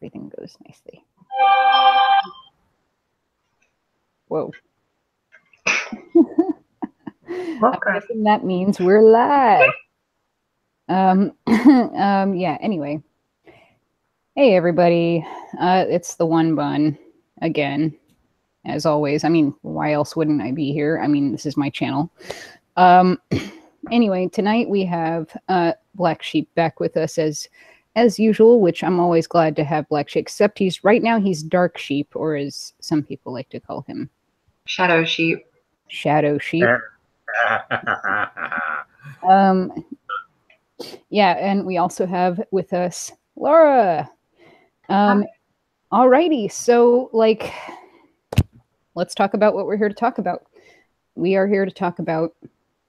everything goes nicely. Whoa. I'm guessing that means we're live. Yeah, anyway. Hey, everybody. It's the One Bun again, as always. I mean, why else wouldn't I be here? I mean, this is my channel. Anyway, tonight we have Black Sheep back with us as usual, which I'm always glad to have Black Sheep, except right now he's Dark Sheep, or as some people like to call him, Shadow Sheep. Shadow Sheep. Yeah, and we also have with us Laura. Alrighty, so let's talk about what we're here to talk about. We are here to talk about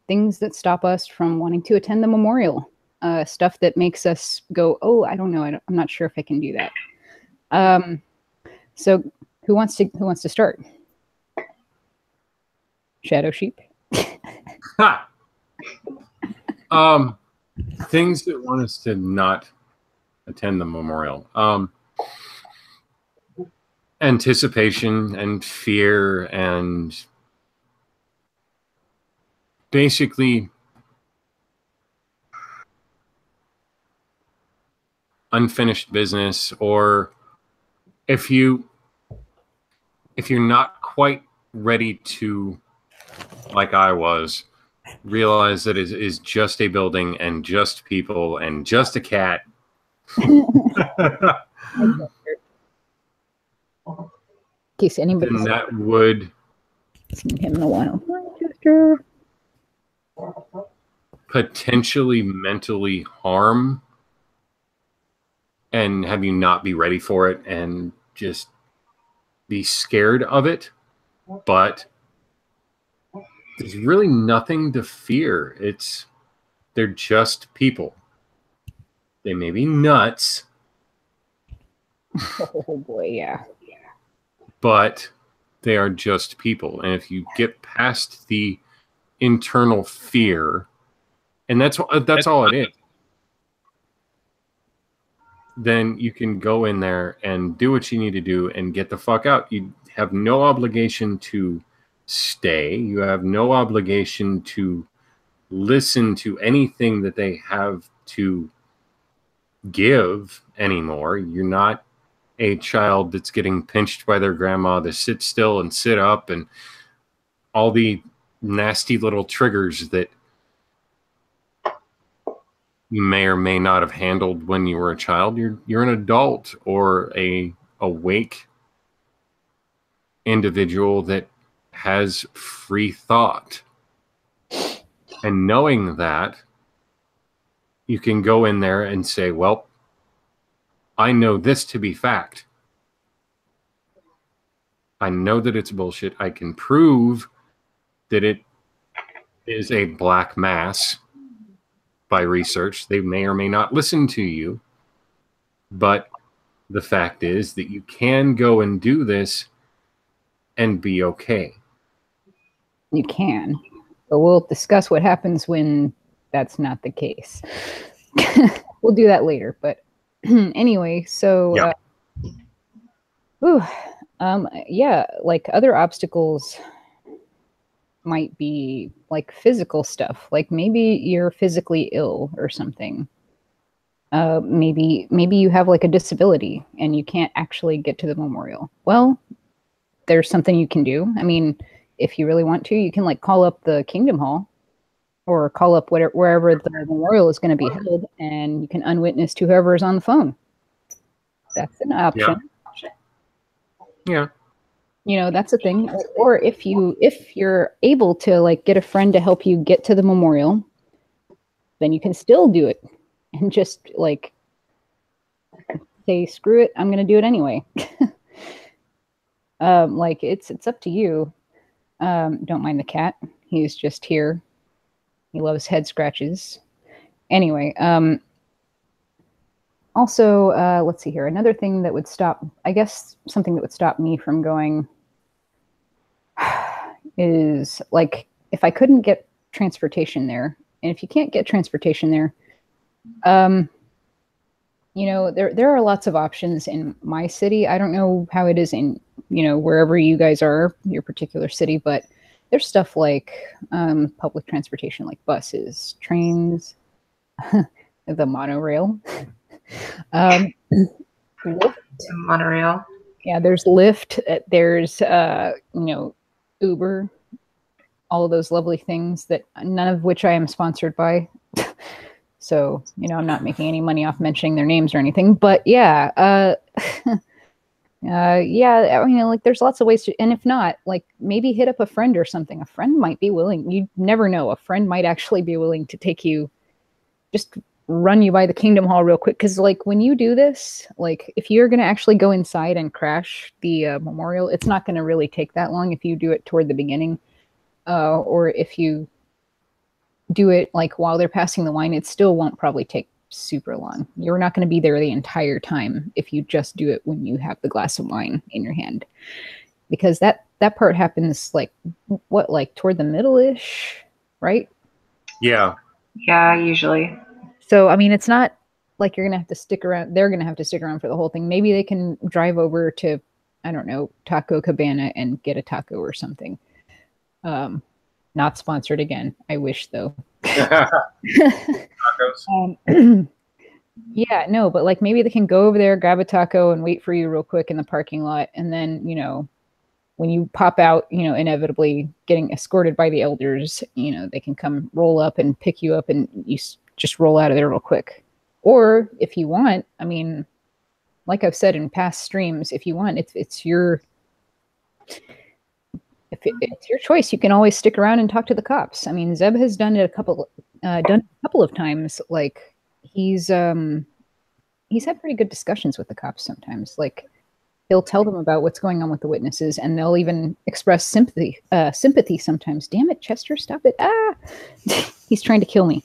things that stop us from wanting to attend the memorial. Stuff that makes us go, oh, I don't know, I'm not sure if I can do that. So who wants to start? Shadow Sheep. Things that want us to not attend the memorial. Anticipation and fear and basically unfinished business, or if you're not quite ready to, like I was, realize that it is just a building and just people and just a cat. In case anybody then that would seen him in a while. potentially mentally harm and have you not be ready for it and just be scared of it. But there's really nothing to fear. They're just people. They may be nuts. Oh boy, yeah. But they are just people. And if you get past the internal fear, and that's all it is, then you can go in there and do what you need to do and get the fuck out. You have no obligation to stay. You have no obligation to listen to anything that they have to give anymore. You're not a child that's getting pinched by their grandma to sit still and sit up and all the nasty little triggers that you may or may not have handled when you were a child. You're an adult or a awake individual that has free thought. And knowing that, you can go in there and say, well, I know this to be fact. I know that it's bullshit. I can prove that it is a black mass by research. They may or may not listen to you. But the fact is that you can go and do this and be okay. You can. But we'll discuss what happens when that's not the case. We'll do that later. But anyway, so yeah, like other obstacles might be like physical stuff. Like maybe you're physically ill or something. Maybe you have like a disability and you can't actually get to the memorial. Well, there's something you can do. I mean, if you really want to, you can like call up the Kingdom Hall or call up wherever the memorial is going to be held, and you can unwitness to whoever is on the phone. That's an option. Yeah. You know, that's a thing. Or if you're able to like get a friend to help you get to the memorial, then you can still do it and just like say, screw it, I'm going to do it anyway. Like it's up to you. Don't mind the cat. He's just here. He loves head scratches. Anyway, also, let's see here. Another thing that would stop, I guess something that would stop me from going is like if I couldn't get transportation there, and if you can't get transportation there, you know, there are lots of options in my city. I don't know how it is in, you know, wherever you guys are, your particular city, but there's stuff like public transportation, like buses, trains, the monorail. Um, Lyft. Monorail. Yeah, there's Lyft. There's you know, Uber. All of those lovely things that none of which I am sponsored by. So, you know, I'm not making any money off mentioning their names or anything. But yeah, yeah, I mean, like, there's lots of ways to, and if not, like, maybe hit up a friend or something. A friend might be willing. You never know. A friend might actually be willing to take you, just run you by the Kingdom Hall real quick. Because, like, when you do this, like, if you're going to actually go inside and crash the memorial, it's not going to really take that long if you do it toward the beginning. Or if you do it like while they're passing the wine, it still won't probably take super long. You're not going to be there the entire time if you just do it when you have the glass of wine in your hand, because that part happens like what, like toward the middle-ish, right? Yeah. Yeah, usually. So I mean, it's not like you're gonna have to stick around. They're gonna have to stick around for the whole thing. Maybe they can drive over to, I don't know, Taco Cabana and get a taco or something. Not sponsored again. I wish though. Yeah, no, but like maybe they can go over there, grab a taco, and wait for you real quick in the parking lot, and then, you know, when you pop out, you know, inevitably getting escorted by the elders, you know, they can come roll up and pick you up, and you just roll out of there real quick. Or if you want, I mean, like I've said in past streams, if you want, it's your, if it's your choice, you can always stick around and talk to the cops. I mean, Zeb has done it a couple of times. Like he's had pretty good discussions with the cops sometimes. Like he'll tell them about what's going on with the witnesses, and they'll even express sympathy sometimes. Damn it, Chester, stop it. Ah, he's trying to kill me.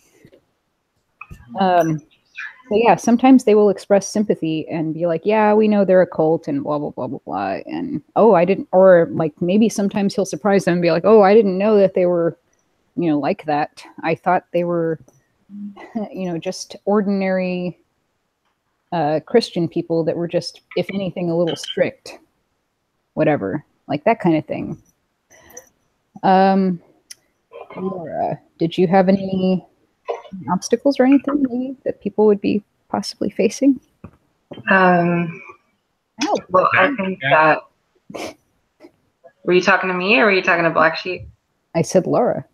But yeah, sometimes they will express sympathy and be like, yeah, we know they're a cult and blah, blah, blah, blah, blah. And, oh, I didn't, or like maybe sometimes he'll surprise them and be like, oh, I didn't know that they were, you know, like that. I thought they were, you know, just ordinary Christian people that were just, if anything, a little strict, whatever, like that kind of thing. Laura, did you have any obstacles or anything maybe that people would be possibly facing? Well, I think that, were you talking to me or were you talking to Black Sheep? I said Laura.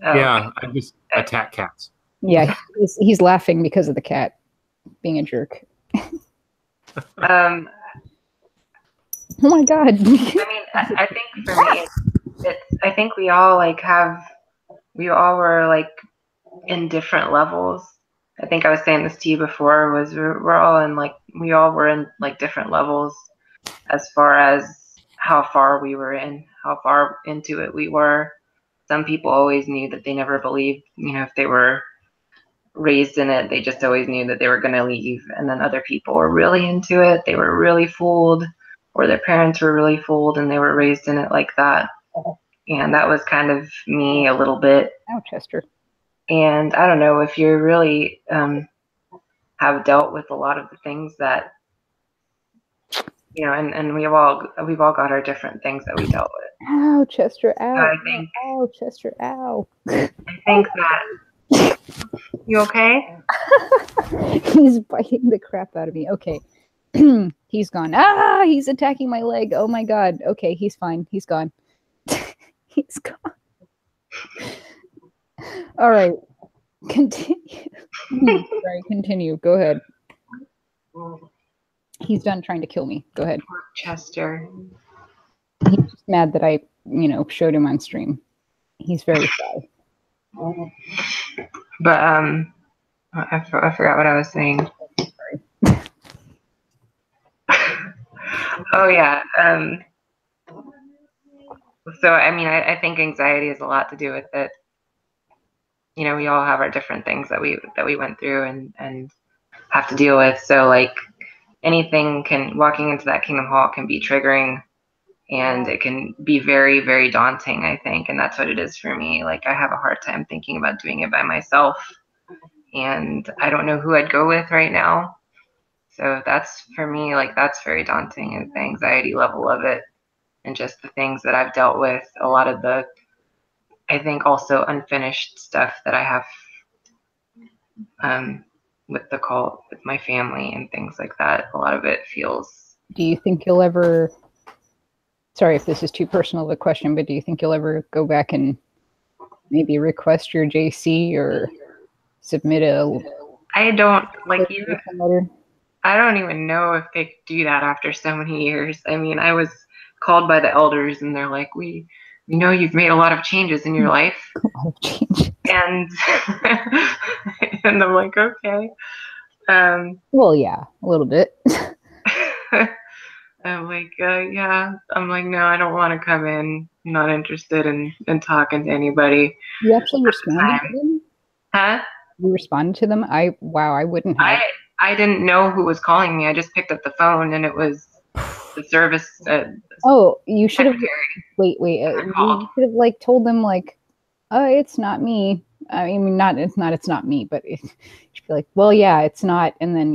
Oh. Yeah, I just attack cats. Yeah, he's laughing because of the cat being a jerk. Oh my God. I mean, I think for me, I think we all were like in different levels. I think I was saying this to you before, was we're all in like, we all were in like different levels as far as how far we were in, how far into it we were. Some people always knew that they never believed, you know, if they were raised in it, they just always knew that they were going to leave. And then other people were really into it. They were really fooled, or their parents were really fooled and they were raised in it like that. And that was kind of me a little bit. Oh, Chester. And I don't know if you really have dealt with a lot of the things that, you know, and we've all got our different things that we dealt with. Ow, Chester, ow. I think, ow, Chester, ow. I think that, you okay? He's biting the crap out of me. Okay. He's gone. Ah, he's attacking my leg. Oh my God. Okay, he's fine. He's gone. He's gone. All right. Continue. Sorry, continue. Go ahead. He's done trying to kill me. Go ahead. Chester. He's just mad that I, you know, showed him on stream. He's very shy. But I forgot what I was saying. Sorry. Oh yeah. So I mean, I think anxiety has a lot to do with it. You know, we all have our different things that we went through and have to deal with. So like anything walking into that Kingdom Hall can be triggering, and it can be very, very daunting, I think. And that's what it is for me. Like I have a hard time thinking about doing it by myself, and I don't know who I'd go with right now. So that's, for me, like, that's very daunting, is the anxiety level of it, and just the things that I've dealt with. A lot of the, I think, also unfinished stuff that I have with the cult, with my family and things like that. A lot of it feels. Do you think you'll ever, sorry if this is too personal of a question, but do you think you'll ever go back and maybe request your JC or submit a I don't like you. letter? I don't even know if they could do that after so many years. I mean, I was called by the elders, and they're like, "We know you've made a lot of changes in your life," A lot of change. and and I'm like, okay. Well, yeah, a little bit. I'm like, yeah. I'm like, no, I don't want to come in. I'm not interested in talking to anybody. You actually responded to them? Huh? You responded to them? I wouldn't have. I didn't know who was calling me. I just picked up the phone, and it was the service. Oh, you should have. Wait. I You called. should have like told them like, it's not me. I mean, it's not me, but you should be like, well, yeah, it's not, and then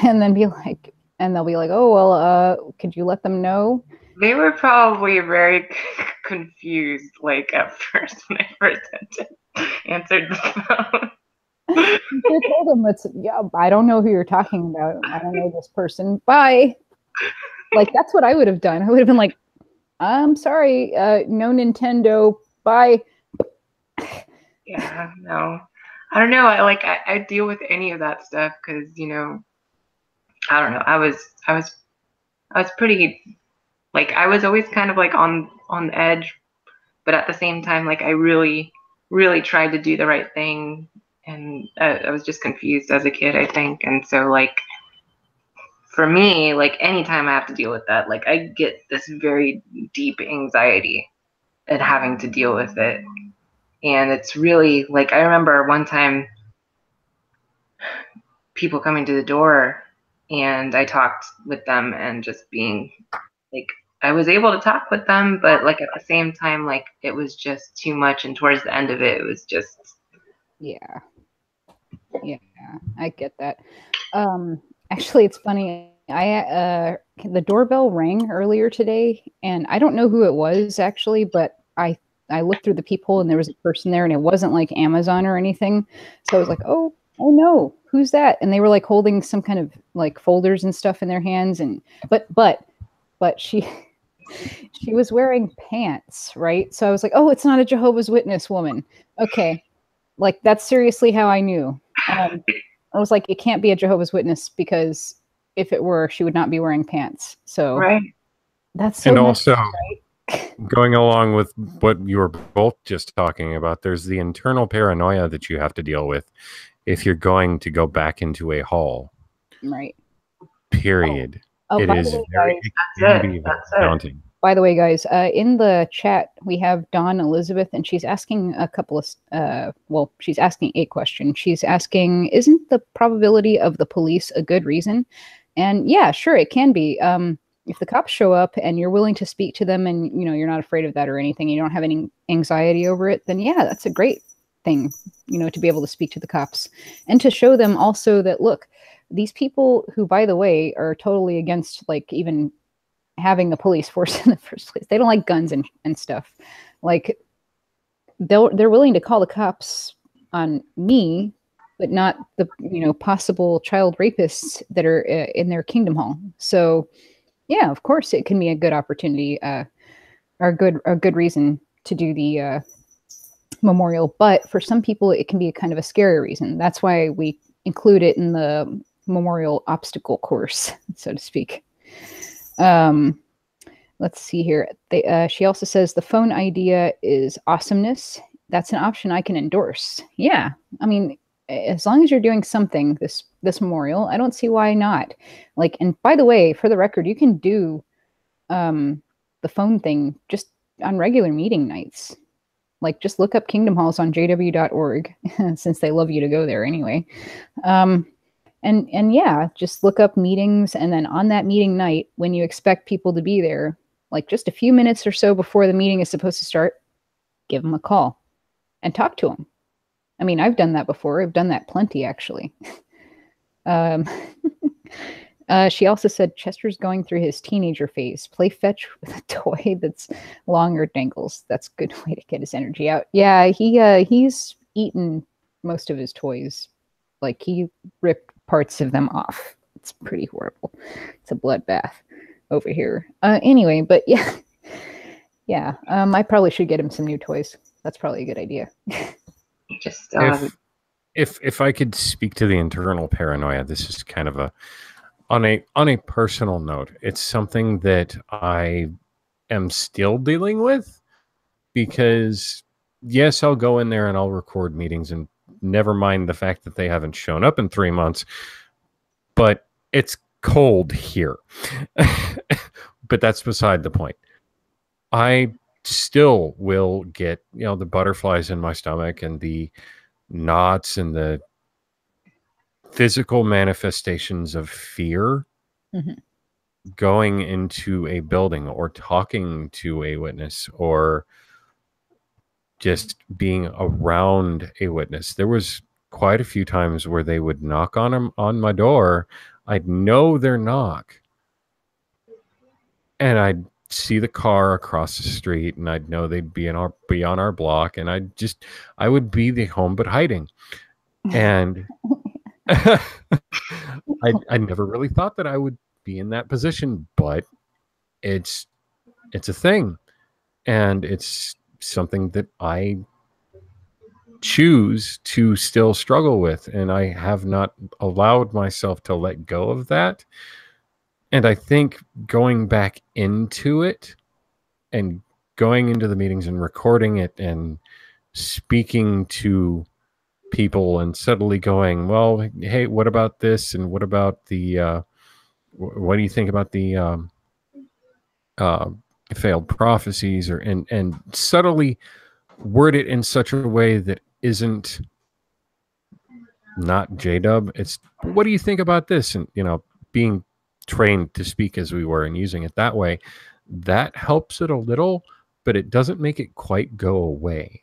and then be like, and they'll be like, oh well, could you let them know? They were probably very confused, like, at first when I first answered the phone. You should have told them I don't know who you're talking about. I don't know this person. Bye. Like, that's what I would have done. I would have been like, I'm sorry, no Nintendo. Bye. Yeah, no. I don't know. I deal with any of that stuff because, I don't know. I was pretty, like, I was always kind of like on the edge, but at the same time, like, I really, really tried to do the right thing, and I was just confused as a kid, I think. And so, like, for me, like, anytime I have to deal with that, like, I get this very deep anxiety at having to deal with it. And it's really, like, I remember one time people coming to the door, and I talked with them, and just being like, I was able to talk with them, but, like, at the same time, like, it was just too much. And towards the end of it, it was just. Yeah, I get that. Actually, it's funny. The doorbell rang earlier today, and I don't know who it was actually, but I looked through the peephole, and there was a person there, and it wasn't like Amazon or anything. So I was like, oh no, who's that? And they were like holding some kind of like folders and stuff in their hands, and but she was wearing pants, right? So I was like, oh, it's not a Jehovah's Witness woman. Okay, like that's seriously how I knew. I was like, it can't be a Jehovah's Witness, because if it were, she would not be wearing pants. So Right. that's so And nice, also, right? going along with what you were both just talking about, there's the internal paranoia that you have to deal with if you're going to go back into a hall. Right. Period. Oh, It by is the way, very, guys, it can be very That's it. daunting. By the way, guys, in the chat, we have Dawn Elizabeth, and she's asking a couple of, she's asking a question. She's asking, isn't the probability of the police a good reason? And yeah, sure, it can be. If the cops show up and you're willing to speak to them, and, you're not afraid of that or anything, you don't have any anxiety over it, then yeah, that's a great thing, to be able to speak to the cops and to show them also that, look, these people who, by the way, are totally against, like, even having the police force in the first place. They don't like guns and stuff. Like, they're willing to call the cops on me, but not the possible child rapists that are in their kingdom hall. So yeah, of course it can be a good opportunity, or a good reason to do the memorial. But for some people, it can be a kind of a scary reason. That's why we include it in the memorial obstacle course, so to speak. Let's see here. She also says the phone idea is awesomeness. That's an option I can endorse. Yeah, I mean, as long as you're doing something this memorial, I don't see why not. Like, and by the way, for the record, you can do the phone thing just on regular meeting nights. Like, just look up Kingdom Halls on jw.org, since they love you to go there anyway. And yeah, just look up meetings, and then on that meeting night, when you expect people to be there, like just a few minutes or so before the meeting is supposed to start, give them a call and talk to them. I mean, I've done that before. I've done that plenty, actually. She also said Chester's going through his teenager phase. Play fetch with a toy that's long or dangles. That's a good way to get his energy out. Yeah, he's eaten most of his toys. Like, he ripped parts of them off. It's pretty horrible. It's a bloodbath over here. Anyway, but yeah. Yeah, I probably should get him some new toys. That's probably a good idea. Just if I could speak to the internal paranoia, this is kind of on a personal note. It's something that I am still dealing with, because yes, I'll go in there and I'll record meetings, and never mind the fact that they haven't shown up in 3 months, but it's cold here. But that's beside the point. I still will get, the butterflies in my stomach and the knots and the physical manifestations of fear going into a building or talking to a witness or just being around a witness. There was quite a few times where they would knock on my door. I'd know their knock, and I'd see the car across the street, and I'd know they'd be on our block, and I would be the home but hiding. And I never really thought that I would be in that position, but it's a thing, and it's something that I choose to still struggle with, and I have not allowed myself to let go of that. And I think going back into it and going into the meetings and recording it and speaking to people and suddenly going, well, hey, what about this? And what about the, what do you think about the failed prophecies? And subtly word it in such a way that isn't not J-dub. It's, what do you think about this? And, being trained to speak as we were and using it that way, that helps it a little, but it doesn't make it quite go away.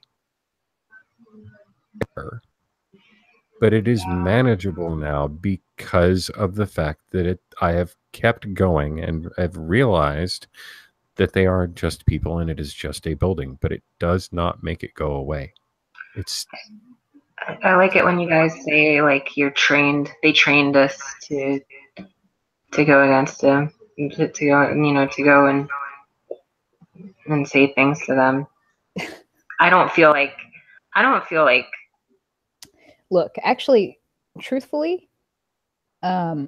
But it is manageable now because of the fact that I have kept going, and I've realized that they are just people and it is just a building, but it does not make it go away. I like it when you guys say, like, they trained us to go against them, to go and say things to them. I don't feel like Look, actually, truthfully, the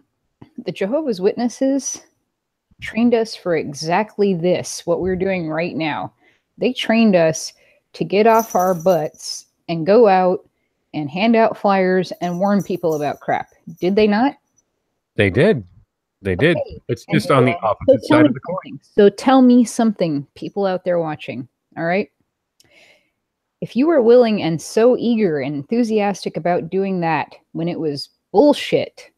Jehovah's Witnesses trained us for exactly this, what we're doing right now. They trained us to get off our butts and go out and hand out flyers and warn people about crap. Did they not? They did. They did. Okay. It's just on the opposite side of the coin. So tell me something, people out there watching, all right? If you were willing and so eager and enthusiastic about doing that when it was bullshit,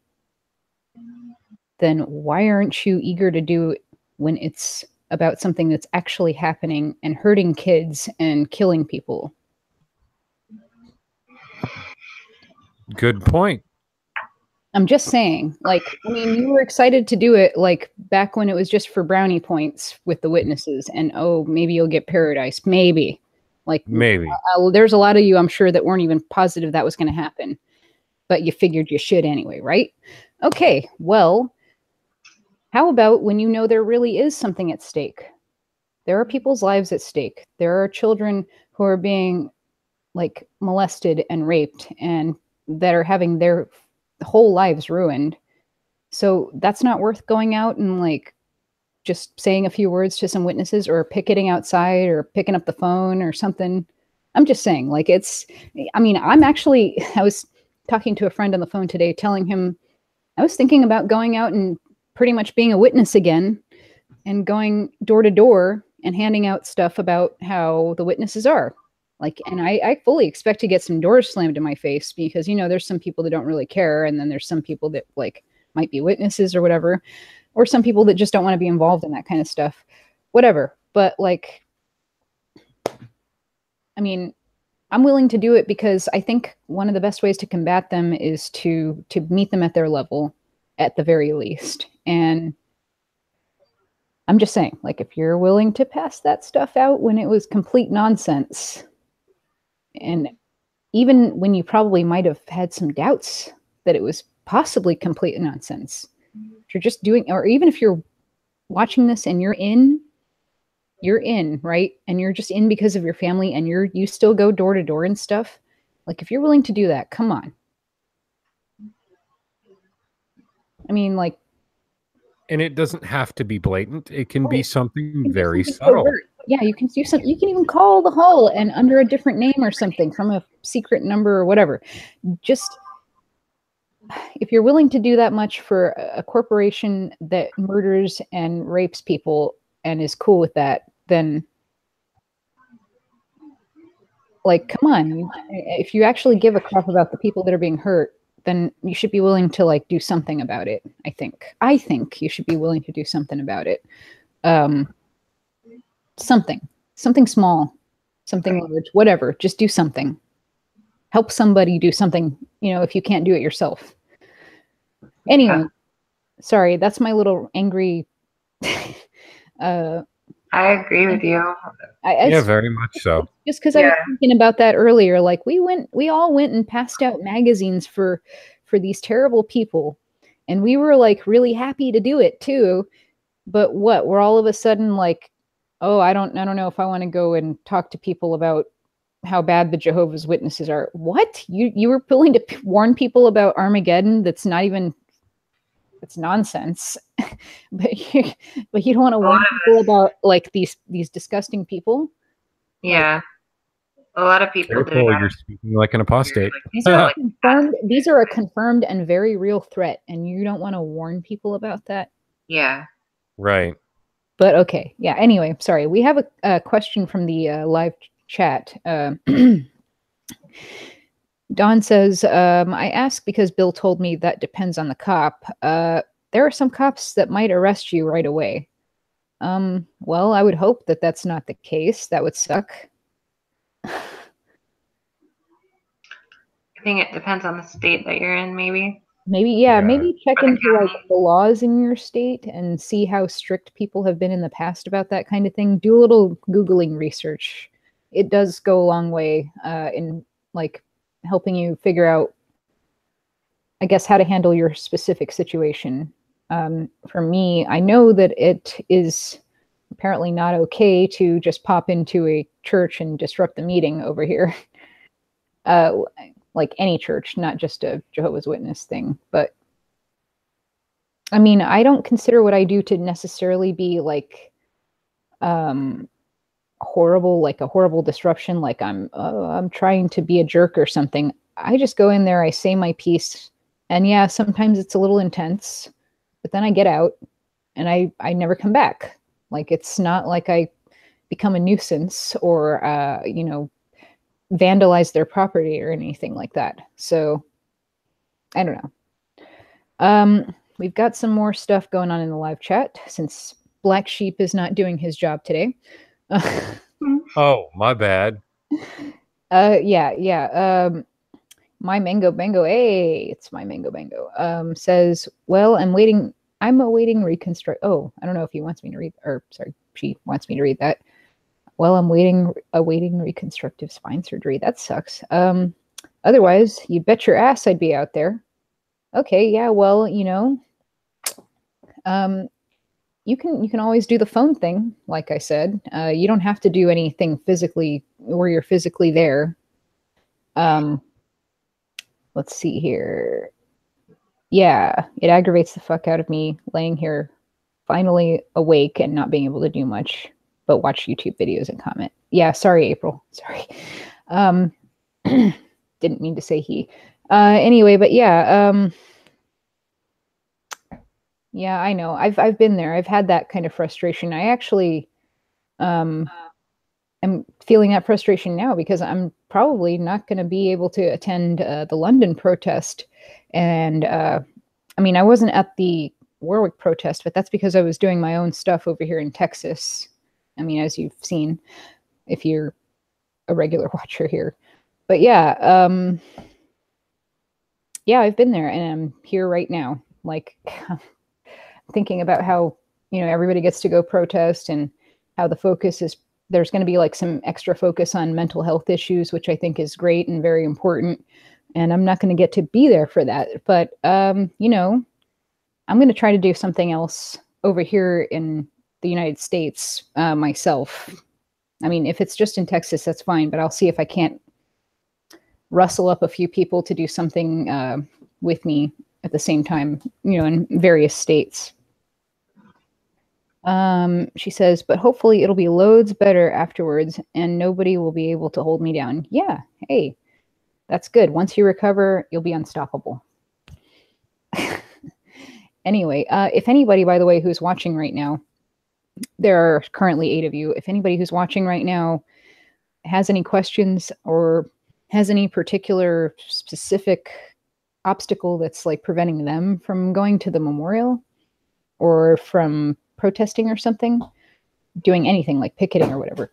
then why aren't you eager to do it when it's about something that's actually happening and hurting kids and killing people? Good point. I'm just saying, you were excited to do it, back when it was just for brownie points with the witnesses, and maybe you'll get paradise. Maybe. Maybe. There's a lot of you, I'm sure, that weren't even positive that was going to happen, but you figured you should anyway, right? Okay, well, how about when you know there really is something at stake? There are people's lives at stake. There are children who are being, molested and raped, and that are having their whole lives ruined. So that's not worth going out and just saying a few words to some witnesses, or picketing outside, or picking up the phone or something. I'm just saying, I was talking to a friend on the phone today, telling him I was thinking about going out and pretty much being a witness again, and going door to door and handing out stuff about how the witnesses are. And I fully expect to get some doors slammed in my face, because, there's some people that don't really care. And then there's some people that might be witnesses or whatever, or some people that just don't want to be involved in that kind of stuff, whatever. But I'm willing to do it because I think one of the best ways to combat them is to meet them at their level, at the very least. And I'm just saying, like, if you're willing to pass that stuff out when it was complete nonsense, and even when you probably might have had some doubts that it was possibly complete nonsense, if you're just doing, or even if you're watching this and you're in, right? And you're just in because of your family, and you still go door to door and stuff. Like, if you're willing to do that, come on. I mean, like, and it doesn't have to be blatant. It can be something do very something subtle. covert. Yeah, you can do something. You can even call the hall and under a different name or something from a secret number or whatever. Just, if you're willing to do that much for a corporation that murders and rapes people and is cool with that, then, like, come on. If you actually give a crap about the people that are being hurt, then you should be willing to, like, do something about it. I think you should be willing to do something about it. Something small, something large, whatever. Just do something. Help somebody do something, if you can't do it yourself. Anyway, sorry, that's my little angry. I agree with you. Yeah, very much so. Just because I was thinking about that earlier, like, we all went and passed out magazines for these terrible people, and we were, like, really happy to do it too. But what? We're all of a sudden like, oh, I don't know if I want to go and talk to people about how bad the Jehovah's Witnesses are. What? You were willing to warn people about Armageddon? That's not even. It's nonsense. but you don't want to warn people about, like, these disgusting people. Yeah. A lot of people do that. You're speaking like an apostate. These are a confirmed and very real threat, and you don't want to warn people about that. Yeah. Right. But okay. Yeah. Anyway, sorry. We have a question from the live chat. Don says, I ask because Bill told me that depends on the cop. There are some cops that might arrest you right away. Well, I would hope that that's not the case. That would suck. I think it depends on the state that you're in, maybe. Maybe check into, like, the laws in your state and see how strict people have been in the past about that kind of thing. Do a little Googling research. It does go a long way in, like, helping you figure out, I guess, how to handle your specific situation. For me, I know that it is apparently not okay to just pop into a church and disrupt the meeting over here. Like any church, not just a Jehovah's Witness thing. But I mean, I don't consider what I do to necessarily be, like, horrible, like a horrible disruption, like I'm trying to be a jerk or something. I just go in there, I say my piece, and yeah, sometimes it's a little intense, but then I get out and I never come back. Like, it's not like I become a nuisance or vandalize their property or anything like that. So I don't know. We've got some more stuff going on in the live chat since Black Sheep is not doing his job today. Oh, my bad. Yeah. My Mango Bango, hey, it's my Mango Bango. Says, well, I'm awaiting reconstruct. Oh, I don't know if he wants me to read, or sorry, she wants me to read that. Well, I'm awaiting reconstructive spine surgery. That sucks. Otherwise, you bet your ass I'd be out there. Okay, yeah, well, you can always do the phone thing, like I said. You don't have to do anything physically where you're physically there. Let's see here. Yeah, it aggravates the fuck out of me laying here, finally awake and not being able to do much but watch YouTube videos and comment. Yeah, sorry, April. Sorry. Didn't mean to say he. Anyway, but yeah. Yeah, I know. I've been there. I've had that kind of frustration. I actually am feeling that frustration now because I'm probably not going to be able to attend the London protest. And I mean, I wasn't at the Warwick protest, but that's because I was doing my own stuff over here in Texas. I mean, as you've seen, if you're a regular watcher here. But yeah, yeah, I've been there and I'm here right now. Like, thinking about how, everybody gets to go protest and how the focus is, there's going to be like some extra focus on mental health issues, which I think is great and very important. And I'm not going to get to be there for that. But, I'm going to try to do something else over here in the United States myself. I mean, if it's just in Texas, that's fine, but I'll see if I can't rustle up a few people to do something with me at the same time, in various states. She says, but hopefully it'll be loads better afterwards and nobody will be able to hold me down. Yeah. Hey, that's good. Once you recover, you'll be unstoppable. Anyway, if anybody, by the way, who's watching right now, there are currently 8 of you. If anybody who's watching right now has any questions or has any particular specific obstacle that's like preventing them from going to the memorial or from protesting or something, doing anything like picketing or whatever,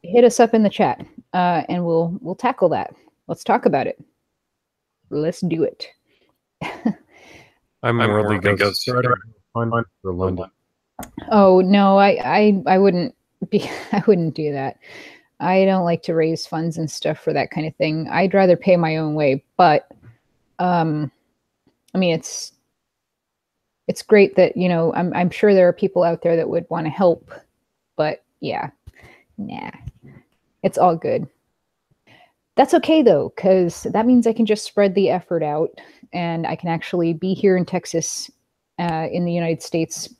hit us up in the chat and we'll tackle that. Let's talk about it. Let's do it. I'm really going to start fun for London. Oh no, I wouldn't be. I wouldn't do that. I don't like to raise funds and stuff for that kind of thing. I'd rather pay my own way. But I mean, it's great that I'm sure there are people out there that would want to help. But yeah, nah, it's all good. That's okay though, because that means I can just spread the effort out, and I can actually be here in Texas, in the United States,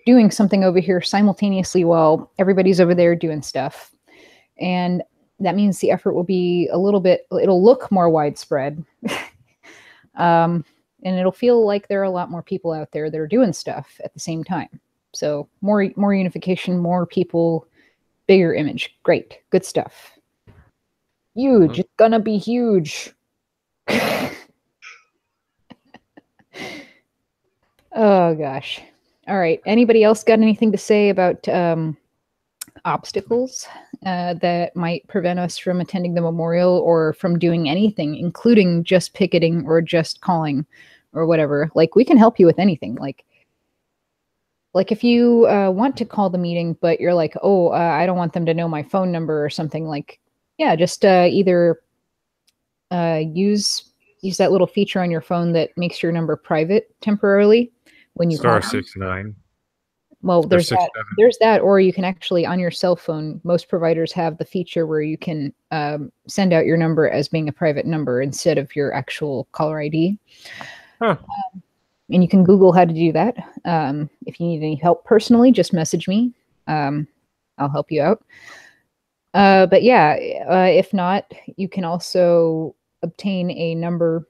doing something over here simultaneously while everybody's over there doing stuff. And that means the effort will be a little bit, it'll look more widespread. And it'll feel like there are a lot more people out there that are doing stuff at the same time. So more unification, more people, bigger image. Great. Good stuff. Huge. It's gonna be huge. Oh gosh. All right. Anybody else got anything to say about obstacles that might prevent us from attending the memorial or from doing anything, including just picketing or just calling or whatever? Like, we can help you with anything. Like if you want to call the meeting, but you're like, oh, I don't want them to know my phone number or something, like, yeah, just either use that little feature on your phone that makes your number private temporarily when you call *69. Well, there's that, or you can actually, on your cell phone, most providers have the feature where you can send out your number as being a private number instead of your actual caller ID. Huh. And you can Google how to do that. If you need any help personally, just message me. I'll help you out. But yeah, if not, you can also obtain a number,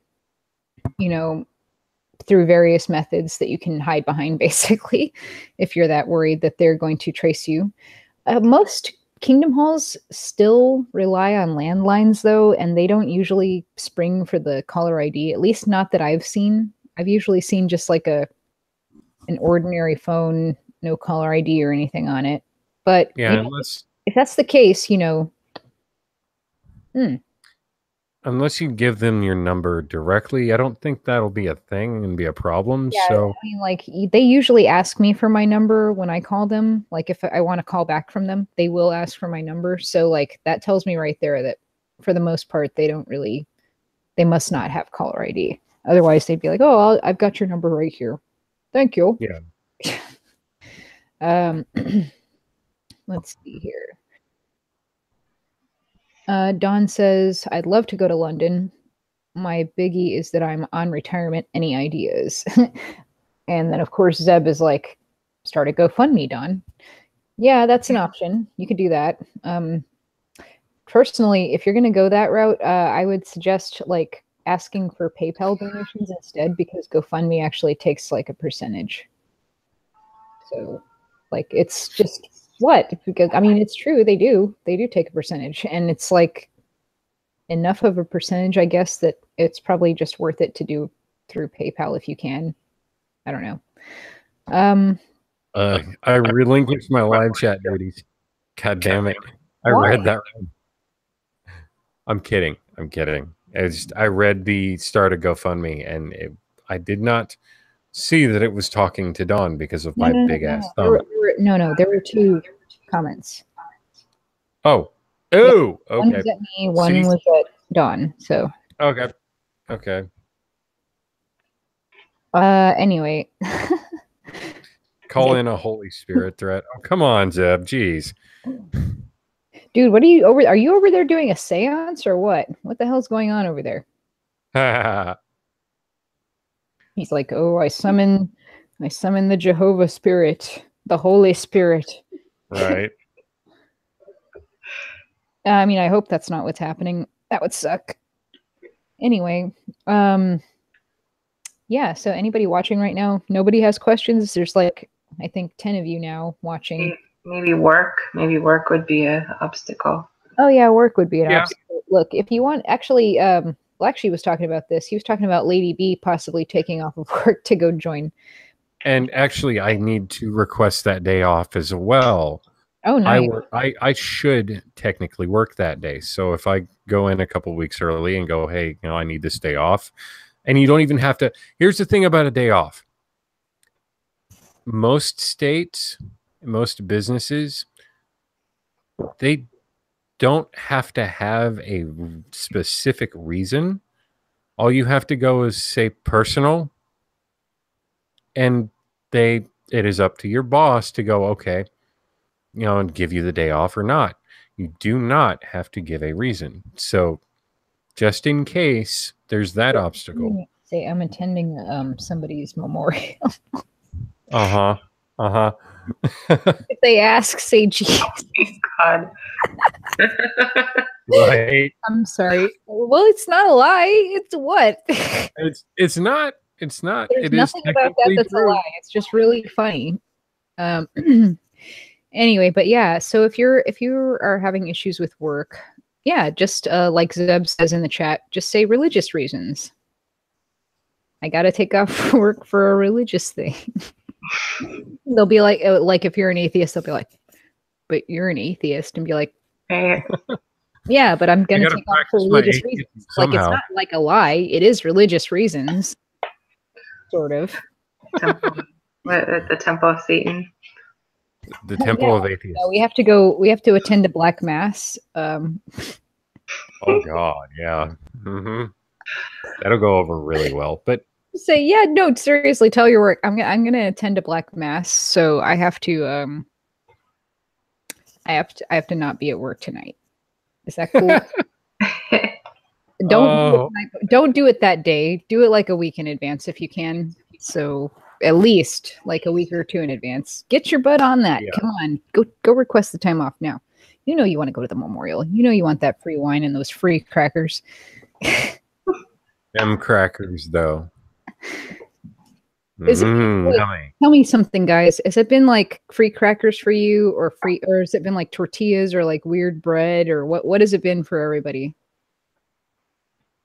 through various methods that you can hide behind, basically, if you're that worried that they're going to trace you. Most Kingdom Halls still rely on landlines, though, and they don't usually spring for the caller ID, at least not that I've seen. I've usually seen just like an ordinary phone, no caller ID or anything on it. But yeah, if that's the case, unless you give them your number directly, I don't think that'll be a thing and be a problem. Yeah, so I mean, like, they usually ask me for my number when I call them. Like, if I want to call back from them, they will ask for my number. So, like, that tells me right there that for the most part, they must not have caller ID. Otherwise, they'd be like, oh, I've got your number right here. Thank you. Yeah. Let's see here. Dawn says, I'd love to go to London. My biggie is that I'm on retirement. Any ideas? And then, of course, Zeb is like, start a GoFundMe, Dawn. Yeah, that's an option. You could do that. Personally, if you're going to go that route, I would suggest like asking for PayPal donations instead, because GoFundMe actually takes like a percentage. So, like, it's just because I mean, it's true, they do take a percentage, and it's like enough of a percentage, I guess, that it's probably just worth it to do through PayPal if you can. I don't know. I relinquished my live chat duties. God damn it. I read that. I'm kidding. I read the start of GoFundMe, and I did not see that it was talking to Dawn because of my big ass thumb. There were two comments. Oh, Yeah, okay. One was at me, one was at Dawn. So okay. anyway. Call in a Holy Spirit threat. Oh, come on, Zeb. Jeez. Dude, what are you over? Are you over there doing a seance or what? What the hell's going on over there? He's like, oh, I summon the Jehovah Spirit, the Holy Spirit. Right. I mean, I hope that's not what's happening. That would suck. Anyway, yeah. So anybody watching right now? Nobody has questions. There's like, I think 10 of you now watching. Maybe work. Maybe work would be an obstacle. Oh yeah, work would be an obstacle. Look, if you want, actually, he was talking about this. He was talking about Lady B possibly taking off of work to go join. And actually, I need to request that day off as well. Oh, nice. I should technically work that day. So if I go in a couple weeks early and go, hey, I need this day off, and you don't even have to. Here's the thing about a day off. Most states, most businesses, they don't have to have a specific reason. All you have to go is say personal, and it is up to your boss to go, okay, and give you the day off or not. You do not have to give a reason. So just in case there's that obstacle. Say I'm attending somebody's memorial. If they ask, say Jesus. God. Right. I'm sorry. Well, it's not a lie. It's what? It's not. There's nothing about that that's true. A lie. It's just really funny. Anyway, but yeah, so if you are having issues with work, yeah, just like Zeb says in the chat, just say religious reasons. I gotta take off work for a religious thing. They'll be like if you're an atheist, they'll be like, but you're an atheist, and be like, yeah, but I'm gonna take off for religious reasons. Like, it's not like a lie, it is religious reasons. Sort of. The Temple of Satan. The Temple of Atheists. No, we have to attend a Black Mass. Oh God, yeah. Mm-hmm. That'll go over really well. But say, yeah, no, seriously, tell your work. I'm gonna attend a Black Mass, so I have to I have to not be at work tonight. Is that cool? Don't do it that day. Do it like a week in advance if you can. So at least like a week or two in advance. Get your butt on that. Yeah. Come on. Go request the time off now. You know you want to go to the memorial. You know you want that free wine and those free crackers. Them crackers though. Tell me something, guys. Has it been like free crackers for you, or has it been like tortillas or like weird bread, or what has it been for everybody?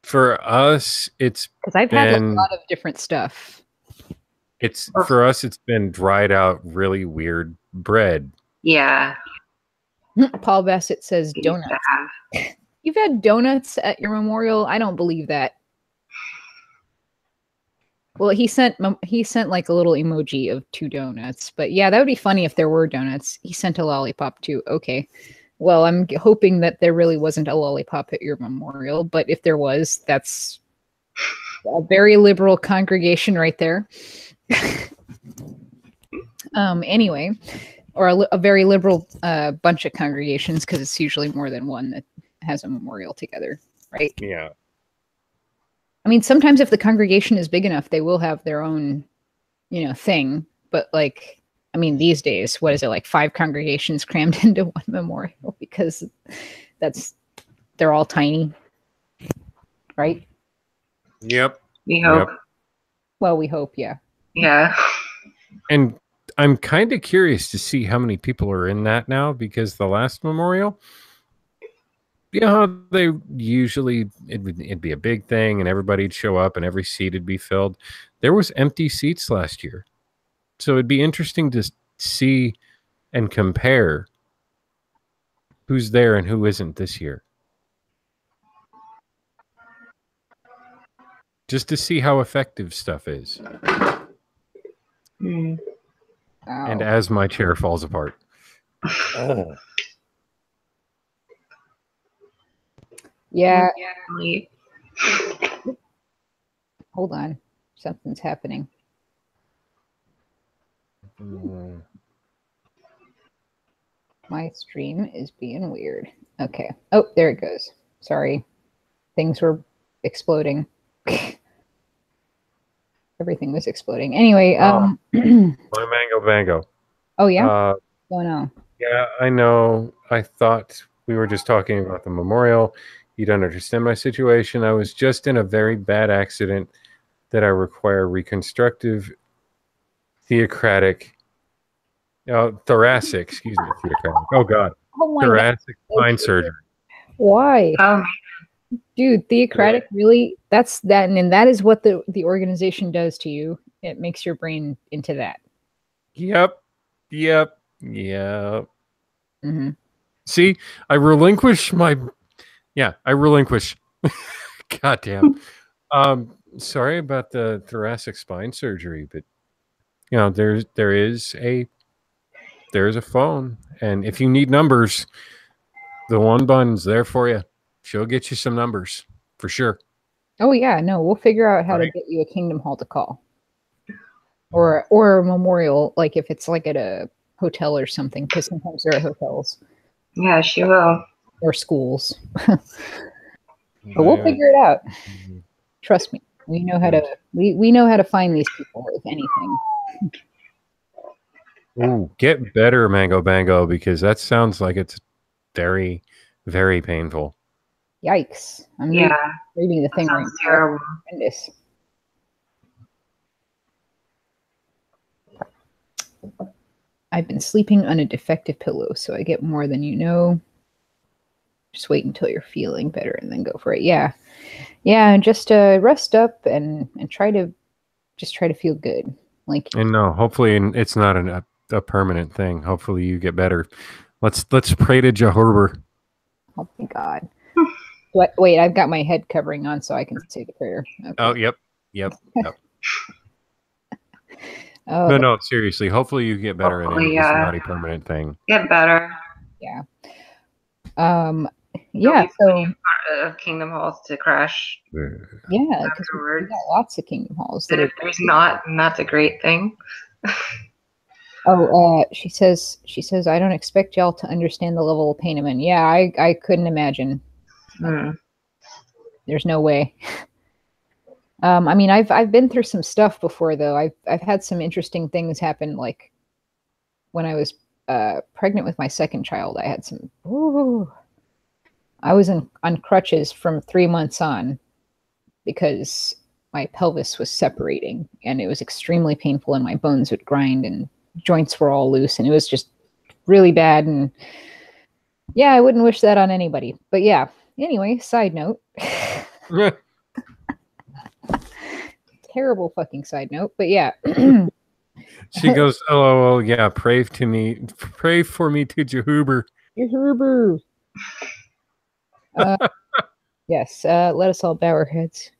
For us, it's because I've had a lot of different stuff. For us, it's been dried out, really weird bread. Yeah. Paul Bassett says donuts. You've had donuts at your memorial? I don't believe that. Well, he sent like a little emoji of 2 donuts, but yeah, that would be funny if there were donuts. He sent a lollipop too. Okay. Well, I'm hoping that there really wasn't a lollipop at your memorial, but if there was, that's a very liberal congregation right there. Anyway, or a very liberal bunch of congregations, because it's usually more than one that has a memorial together, right? Yeah. I mean, sometimes if the congregation is big enough, they will have their own, thing. But like, I mean, these days, what is it, like 5 congregations crammed into one memorial, because they're all tiny, right? Yep. We hope. Yep. Well, we hope, yeah. Yeah. And I'm kind of curious to see how many people are in that now, because the last memorial, they usually it'd be a big thing and everybody'd show up and every seat would be filled. There was empty seats last year. So it'd be interesting to see and compare who's there and who isn't this year. Just to see how effective stuff is. Mm. And Ow. as my chair falls apart. Oh. Yeah, Like, hold on. Something's happening. Mm. My stream is being weird. Okay. Oh, there it goes. Sorry. Things were exploding. Everything was exploding. Anyway, My mango bango. oh yeah? Uh, Oh no. yeah, I know. I thought we were just talking about the memorial. You don't understand my situation. I was just in a very bad accident that I require reconstructive thoracic, excuse me, theocratic. Oh God. Oh my god. Thoracic spine surgery. Why? oh, Dude, theocratic really? That's that and that is what the organization does to you. It makes your brain into that. Yep. Hmm. See, I relinquish my. Yeah, I relinquish. Goddamn. Sorry about the thoracic spine surgery, but you know, there's a phone, and if you need numbers, the one bun's there for you. She'll get you some numbers for sure. Oh yeah, no, we'll figure out how to Right. get you a Kingdom Hall to call. Or a memorial, like if it's like at a hotel or something, because sometimes there are hotels yeah, she will. or schools. But we'll figure it out. Trust me. We know how to we know how to find these people, if anything. Ooh, get better, Mango Bango, because that sounds like it's very, very painful. Yikes. I'm Yeah, reading the that thing right sounds now. terrible. Horrendous. I've been sleeping on a defective pillow, so I get more than you know. Just wait until you're feeling better and then go for it. Yeah. Yeah, and just rest up and try to feel good. Like And no, hopefully it's not a permanent thing. Hopefully you get better. Let's pray to Jehovah. oh my god. Wait, I've got my head covering on so I can say the prayer. Okay. Oh, yep. Oh, No, seriously. Hopefully you get better and Hopefully, it's not a permanent thing. get better. yeah. You'll Yeah, be so plenty of Kingdom Halls to crash yeah, because we afterwards. got lots of Kingdom Halls that And are if there's not, and that's a great thing. she says I don't expect y'all to understand the level of pain I'm in. Yeah, I couldn't imagine. Hmm. There's no way. I mean, I've been through some stuff before though. I've had some interesting things happen. Like when I was pregnant with my second child, I had some. Ooh, I was on crutches from 3 months on because my pelvis was separating and it was extremely painful and my bones would grind and joints were all loose and it was just really bad. And yeah, I wouldn't wish that on anybody. But yeah, anyway, side note. Terrible fucking side note. But yeah. She goes, oh, yeah, pray for me to Jehovah. Jehovah. Yes, let us all bow our heads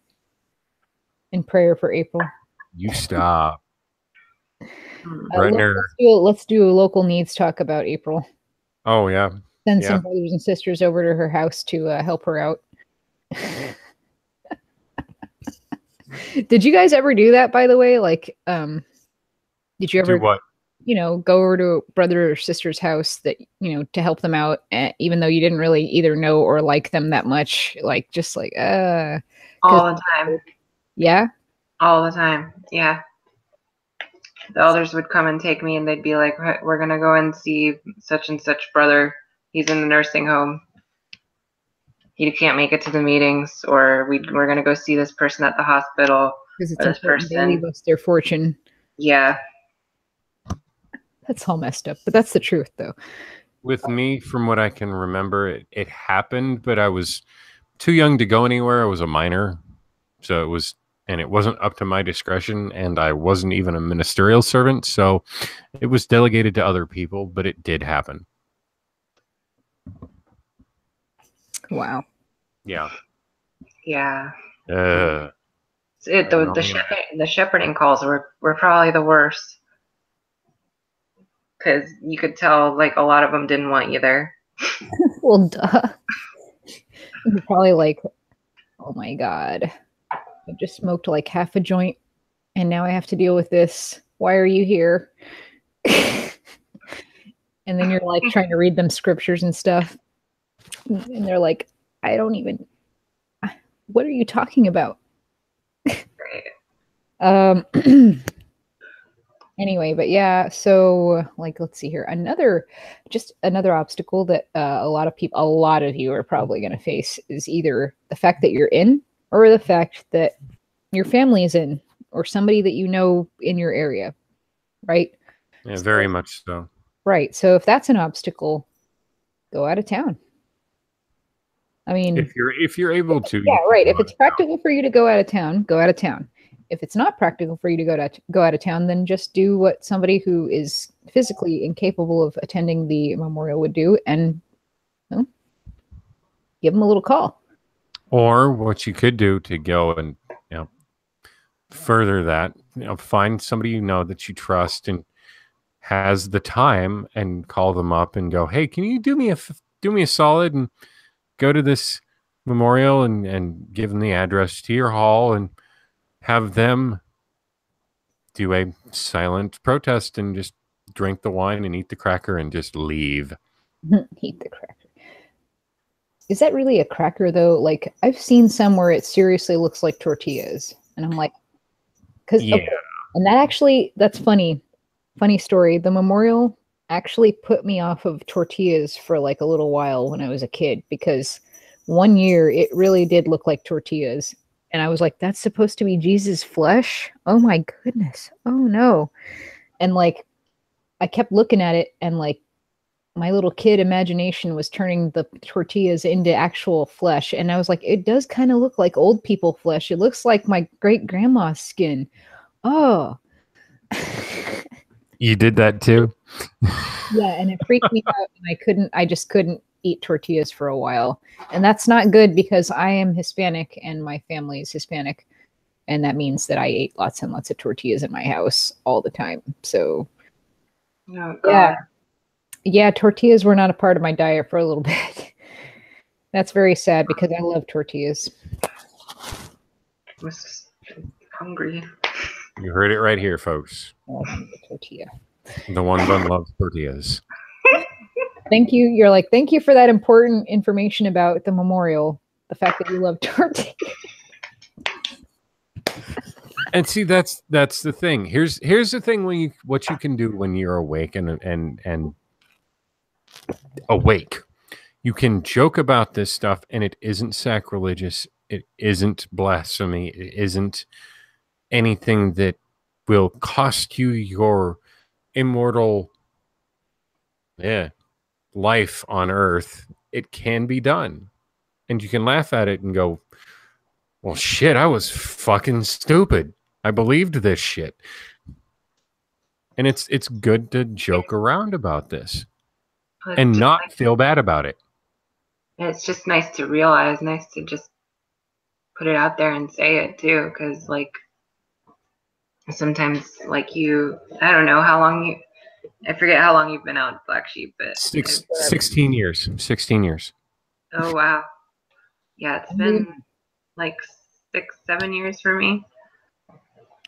in prayer for April. You stop. Let's do a local needs talk about April. Oh, yeah. Send some brothers and sisters over to her house to help her out. Did you guys ever do that, by the way? Like, did you ever do what? Go over to a brother or sister's house that, to help them out, even though you didn't really either know or like them that much? Like, just like, all the time. Yeah? All the time. Yeah. The elders would come and take me and they'd be like, we're going to go and see such and such brother. He's in the nursing home. He can't make it to the meetings, or we're going to go see this person at the hospital. Because it's important they leave us their fortune. Yeah. That's all messed up, but that's the truth, though. With me, from what I can remember, it happened, but I was too young to go anywhere. I was a minor, so it wasn't up to my discretion, and I wasn't even a ministerial servant, so it was delegated to other people, but it did happen. Wow. Yeah. The shepherding calls were probably the worst. because you could tell like a lot of them didn't want you there. Well, duh. You're probably like, oh my God, I just smoked like half a joint and now I have to deal with this. Why are you here? And then you're like trying to read them scriptures and stuff. And they're like, I don't even, what are you talking about? Anyway, but yeah, so like, let's see here. Another obstacle that a lot of you are probably going to face is either the fact that you're in or the fact that your family is in or somebody that you know in your area, right? Yeah, very much so. Right. So if that's an obstacle, go out of town. I mean, if you're able to, yeah, right. If it's practical for you to go out of town, go out of town. If it's not practical for you to go out of town, then just do what somebody who is physically incapable of attending the memorial would do, and give them a little call. Or what you could do to go and further that, find somebody you know that you trust and has the time, and call them up and go, hey, can you do me a solid and go to this memorial and give them the address to your hall and have them do a silent protest and just drink the wine and eat the cracker and just leave. Eat the cracker. Is that really a cracker though? Like, I've seen some where it seriously looks like tortillas, and I'm like, yeah. Okay, and that's funny. Funny story. The memorial actually put me off of tortillas for like a little while when I was a kid, because one year it really did look like tortillas. And I was like, that's supposed to be Jesus' flesh? Oh my goodness. Oh no. And like, I kept looking at it, and like, my little kid imagination was turning the tortillas into actual flesh. And I was like, it does kind of look like old people flesh. It looks like my great grandma's skin. Oh. You did that too? Yeah, and it freaked me out, and I just couldn't eat tortillas for a while. And that's not good, because I am Hispanic and my family is Hispanic. And that means that I ate lots and lots of tortillas in my house all the time. So, oh, God. Yeah, tortillas were not a part of my diet for a little bit. That's very sad, because I love tortillas. I was just hungry. You heard it right here, folks. Oh, I need a tortilla. The one bun loves tortillas. Thank you. You're like, thank you for that important information about the memorial. The fact that you love tortillas. And see, that's the thing. Here's the thing: what you can do when you're awake and awake, you can joke about this stuff, and it isn't sacrilegious. It isn't blasphemy. It isn't anything that will cost you your immortal life on earth. It can be done, and you can laugh at it and go, well, shit, I was fucking stupid. I believed this shit. And it's good to joke around about this and not feel bad about it. It's just nice to realize, nice to just put it out there and say it too, because like sometimes like I don't know how long I forget how long you've been out Black Sheep, but 16 years. 16 years. Oh wow. Yeah, it's been like 6-7 years for me.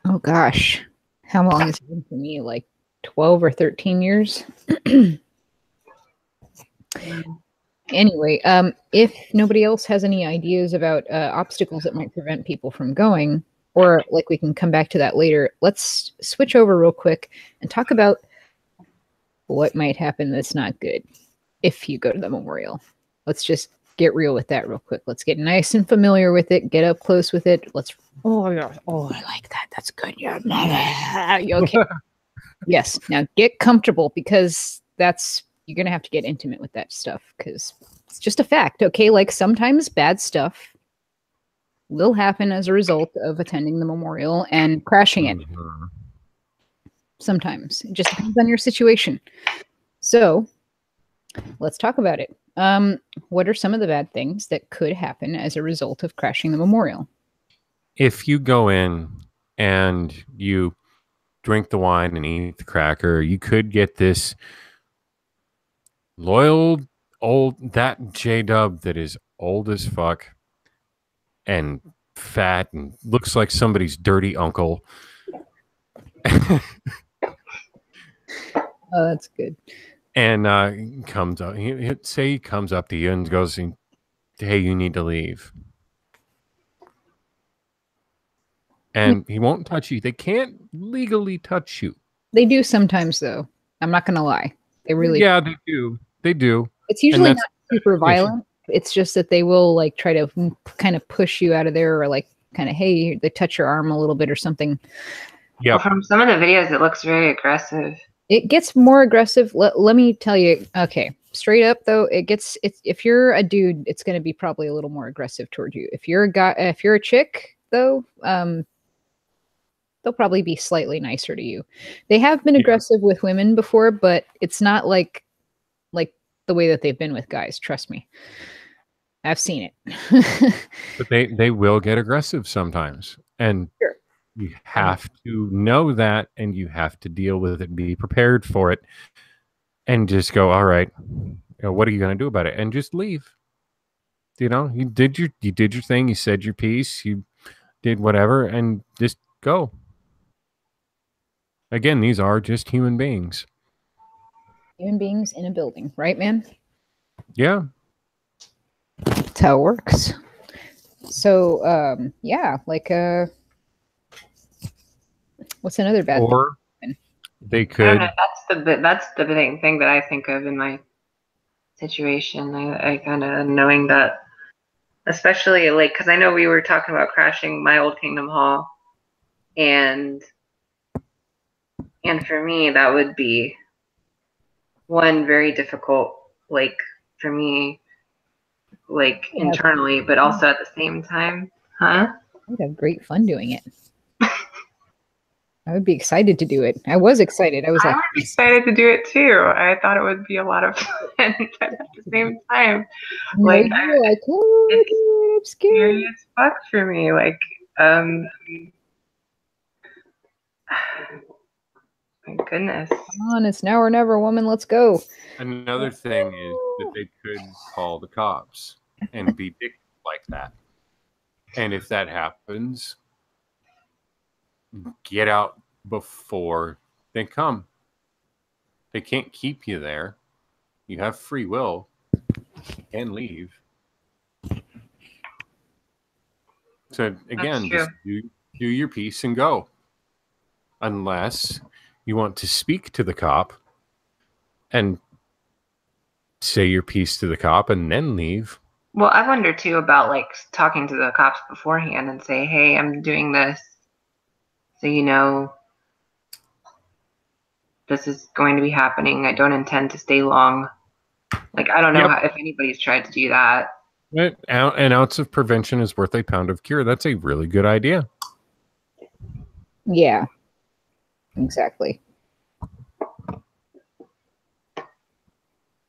Oh gosh. How long has it been for me? Like 12 or 13 years? Anyway, if nobody else has any ideas about obstacles that might prevent people from going, or like we can come back to that later, let's switch over real quick and talk about what might happen that's not good if you go to the memorial. Let's just get real with that real quick. Let's get nice and familiar with it. Get up close with it. Oh, I like that. That's good. Yeah. Okay. Yes. Now get comfortable, because you're going to have to get intimate with that stuff, because it's just a fact. Okay. Like sometimes bad stuff will happen as a result of attending the memorial and crashing it. Sometimes it just depends on your situation. So let's talk about it. What are some of the bad things that could happen as a result of crashing the memorial? If you go in and you drink the wine and eat the cracker. You could get this loyal that J-Dub that is old as fuck and fat and looks like somebody's dirty uncle. Oh, that's good. And comes up. He comes up to you and goes, "Hey, you need to leave." And he won't touch you. They can't legally touch you. They do sometimes, though. I'm not gonna lie. They really. Yeah, they do. They do. It's usually not super violent. It's just that they will like try to kind of push you out of there, or like kind of, hey, they touch your arm a little bit or something. Yeah. Well, from some of the videos, it looks very aggressive. It gets more aggressive. Let me tell you. Okay, straight up though, if you're a dude, it's going to be probably a little more aggressive toward you. If you're a guy, if you're a chick though, they'll probably be slightly nicer to you. They have been aggressive with women before, but it's not like the way that they've been with guys. Trust me. I've seen it. But they will get aggressive sometimes. And sure. You have to know that, and you have to deal with it, be prepared for it, and just go, all right, what are you going to do about it? And just leave. You did your thing. You said your piece. You did whatever, and just go. Again, these are just human beings. Human beings in a building, right, man? Yeah. That's how it works. So, yeah, like, what's another bad or thing? They could. I don't know, that's the big thing that I think of in my situation. I kind of knowing that, especially like, because I know we were talking about crashing my old Kingdom Hall, and for me that would be one very difficult, like for me, like internally, but also at the same time, huh? I'd have great fun doing it. I would be excited to do it. I was excited. I would be excited to do it too. I thought it would be a lot of fun, but at the same time, like, I'm scared. It's fucked for me. Like, my goodness. Come on, it's now or never, woman. Let's go. Another thing is that they could call the cops and be dick like that. And if that happens, get out before they come. They can't keep you there. You have free will and leave. So again, just do your piece and go. Unless you want to speak to the cop and say your piece to the cop and then leave. Well, I wonder too about like talking to the cops beforehand and say, hey, I'm doing this, so you know this is going to be happening. I don't intend to stay long. Like, I don't know if anybody's tried to do that. An ounce of prevention is worth a pound of cure. That's a really good idea. Yeah, exactly.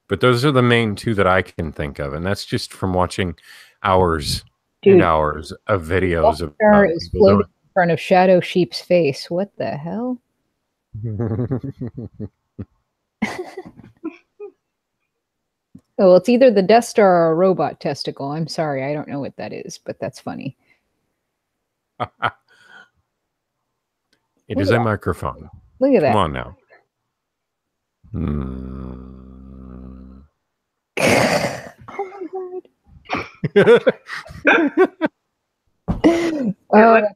But those are the main two that I can think of, and that's just from watching hours and hours of videos of is floating in front of Shadow Sheep's face. What the hell? Oh, it's either the Death Star or a robot testicle. I'm sorry, I don't know what that is, but that's funny. It is a microphone. Look at that. Come on now. Oh my god.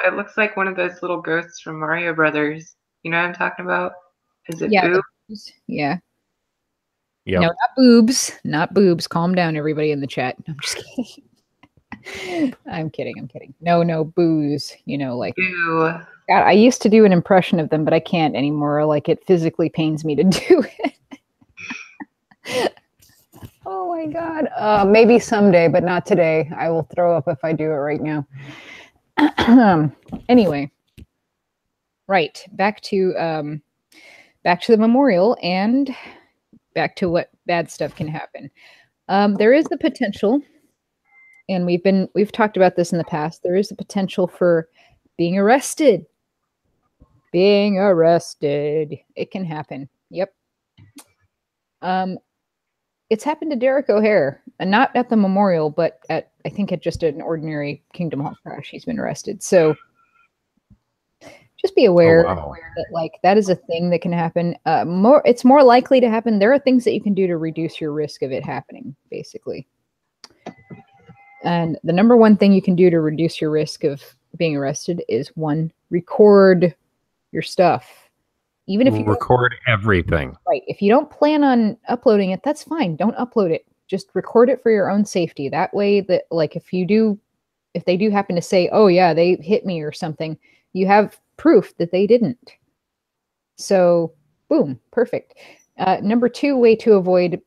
It looks like one of those little ghosts from Mario Brothers. You know what I'm talking about? Is it boobs? Yeah. Yep. No, not boobs. Not boobs. Calm down, everybody in the chat. I'm just kidding. I'm kidding. No, booze. You know, like. Ew. God, I used to do an impression of them, but I can't anymore. Like, it physically pains me to do it. Oh my god. Maybe someday, but not today. I will throw up if I do it right now. Anyway. Right. Back to the memorial and back to what bad stuff can happen. There is the potential, and we've talked about this in the past. There is the potential for being arrested being arrested. It can happen. Yep. It's happened to Derek O'Hare, and not at the memorial, but at, I think, at just an ordinary Kingdom Hall crash. He's been arrested. So just be aware that, like, that is a thing that can happen. It's more likely to happen. There are things that you can do to reduce your risk of it happening, basically. And the number one thing you can do to reduce your risk of being arrested is, one, record your stuff. Even if you record everything. Right. If you don't plan on uploading it, that's fine. Don't upload it. Just record it for your own safety. That way that, like, if they do happen to say, oh yeah, they hit me or something, you have proof that they didn't. So boom, perfect. Number two way to avoid,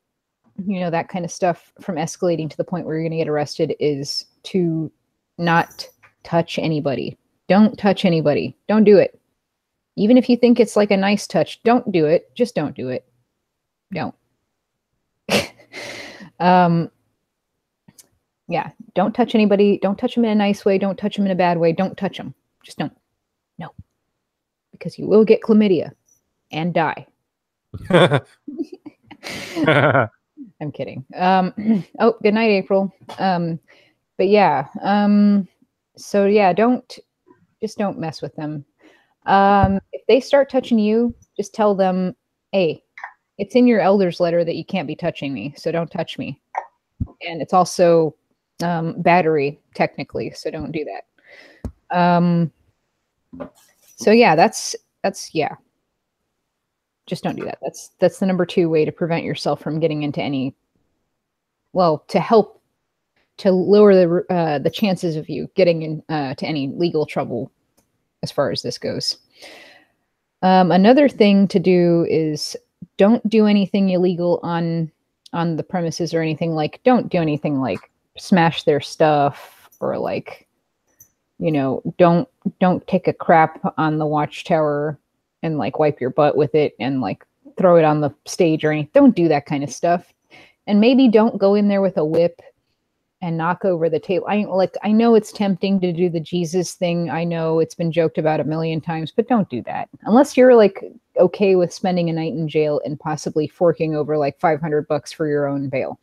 that kind of stuff from escalating to the point where you're going to get arrested is to not touch anybody. Don't touch anybody. Don't do it. Even if you think it's like a nice touch, don't do it. Just don't do it. Don't. Yeah, don't touch anybody. Don't touch them in a nice way. Don't touch them in a bad way. Don't touch them. Just don't. No. Because you will get chlamydia and die. I'm kidding. Oh, good night, April. But yeah. So yeah, just don't mess with them. If they start touching you, just tell them, hey, it's in your elder's letter that you can't be touching me, so don't touch me. And it's also battery, technically, so don't do that. So yeah, that's yeah. Just don't do that. That's the number two way to prevent yourself from getting into any, to help to lower the chances of you getting in to any legal trouble as far as this goes. Another thing to do is don't do anything illegal on the premises or anything. Like, don't do anything like smash their stuff, or like, don't take a crap on the watchtower and like wipe your butt with it and like throw it on the stage or anything. Don't do that kind of stuff. And maybe don't go in there with a whip and knock over the table. I know it's tempting to do the Jesus thing. I know it's been joked about a million times, but don't do that. Unless you're like okay with spending a night in jail and possibly forking over like $500 for your own bail.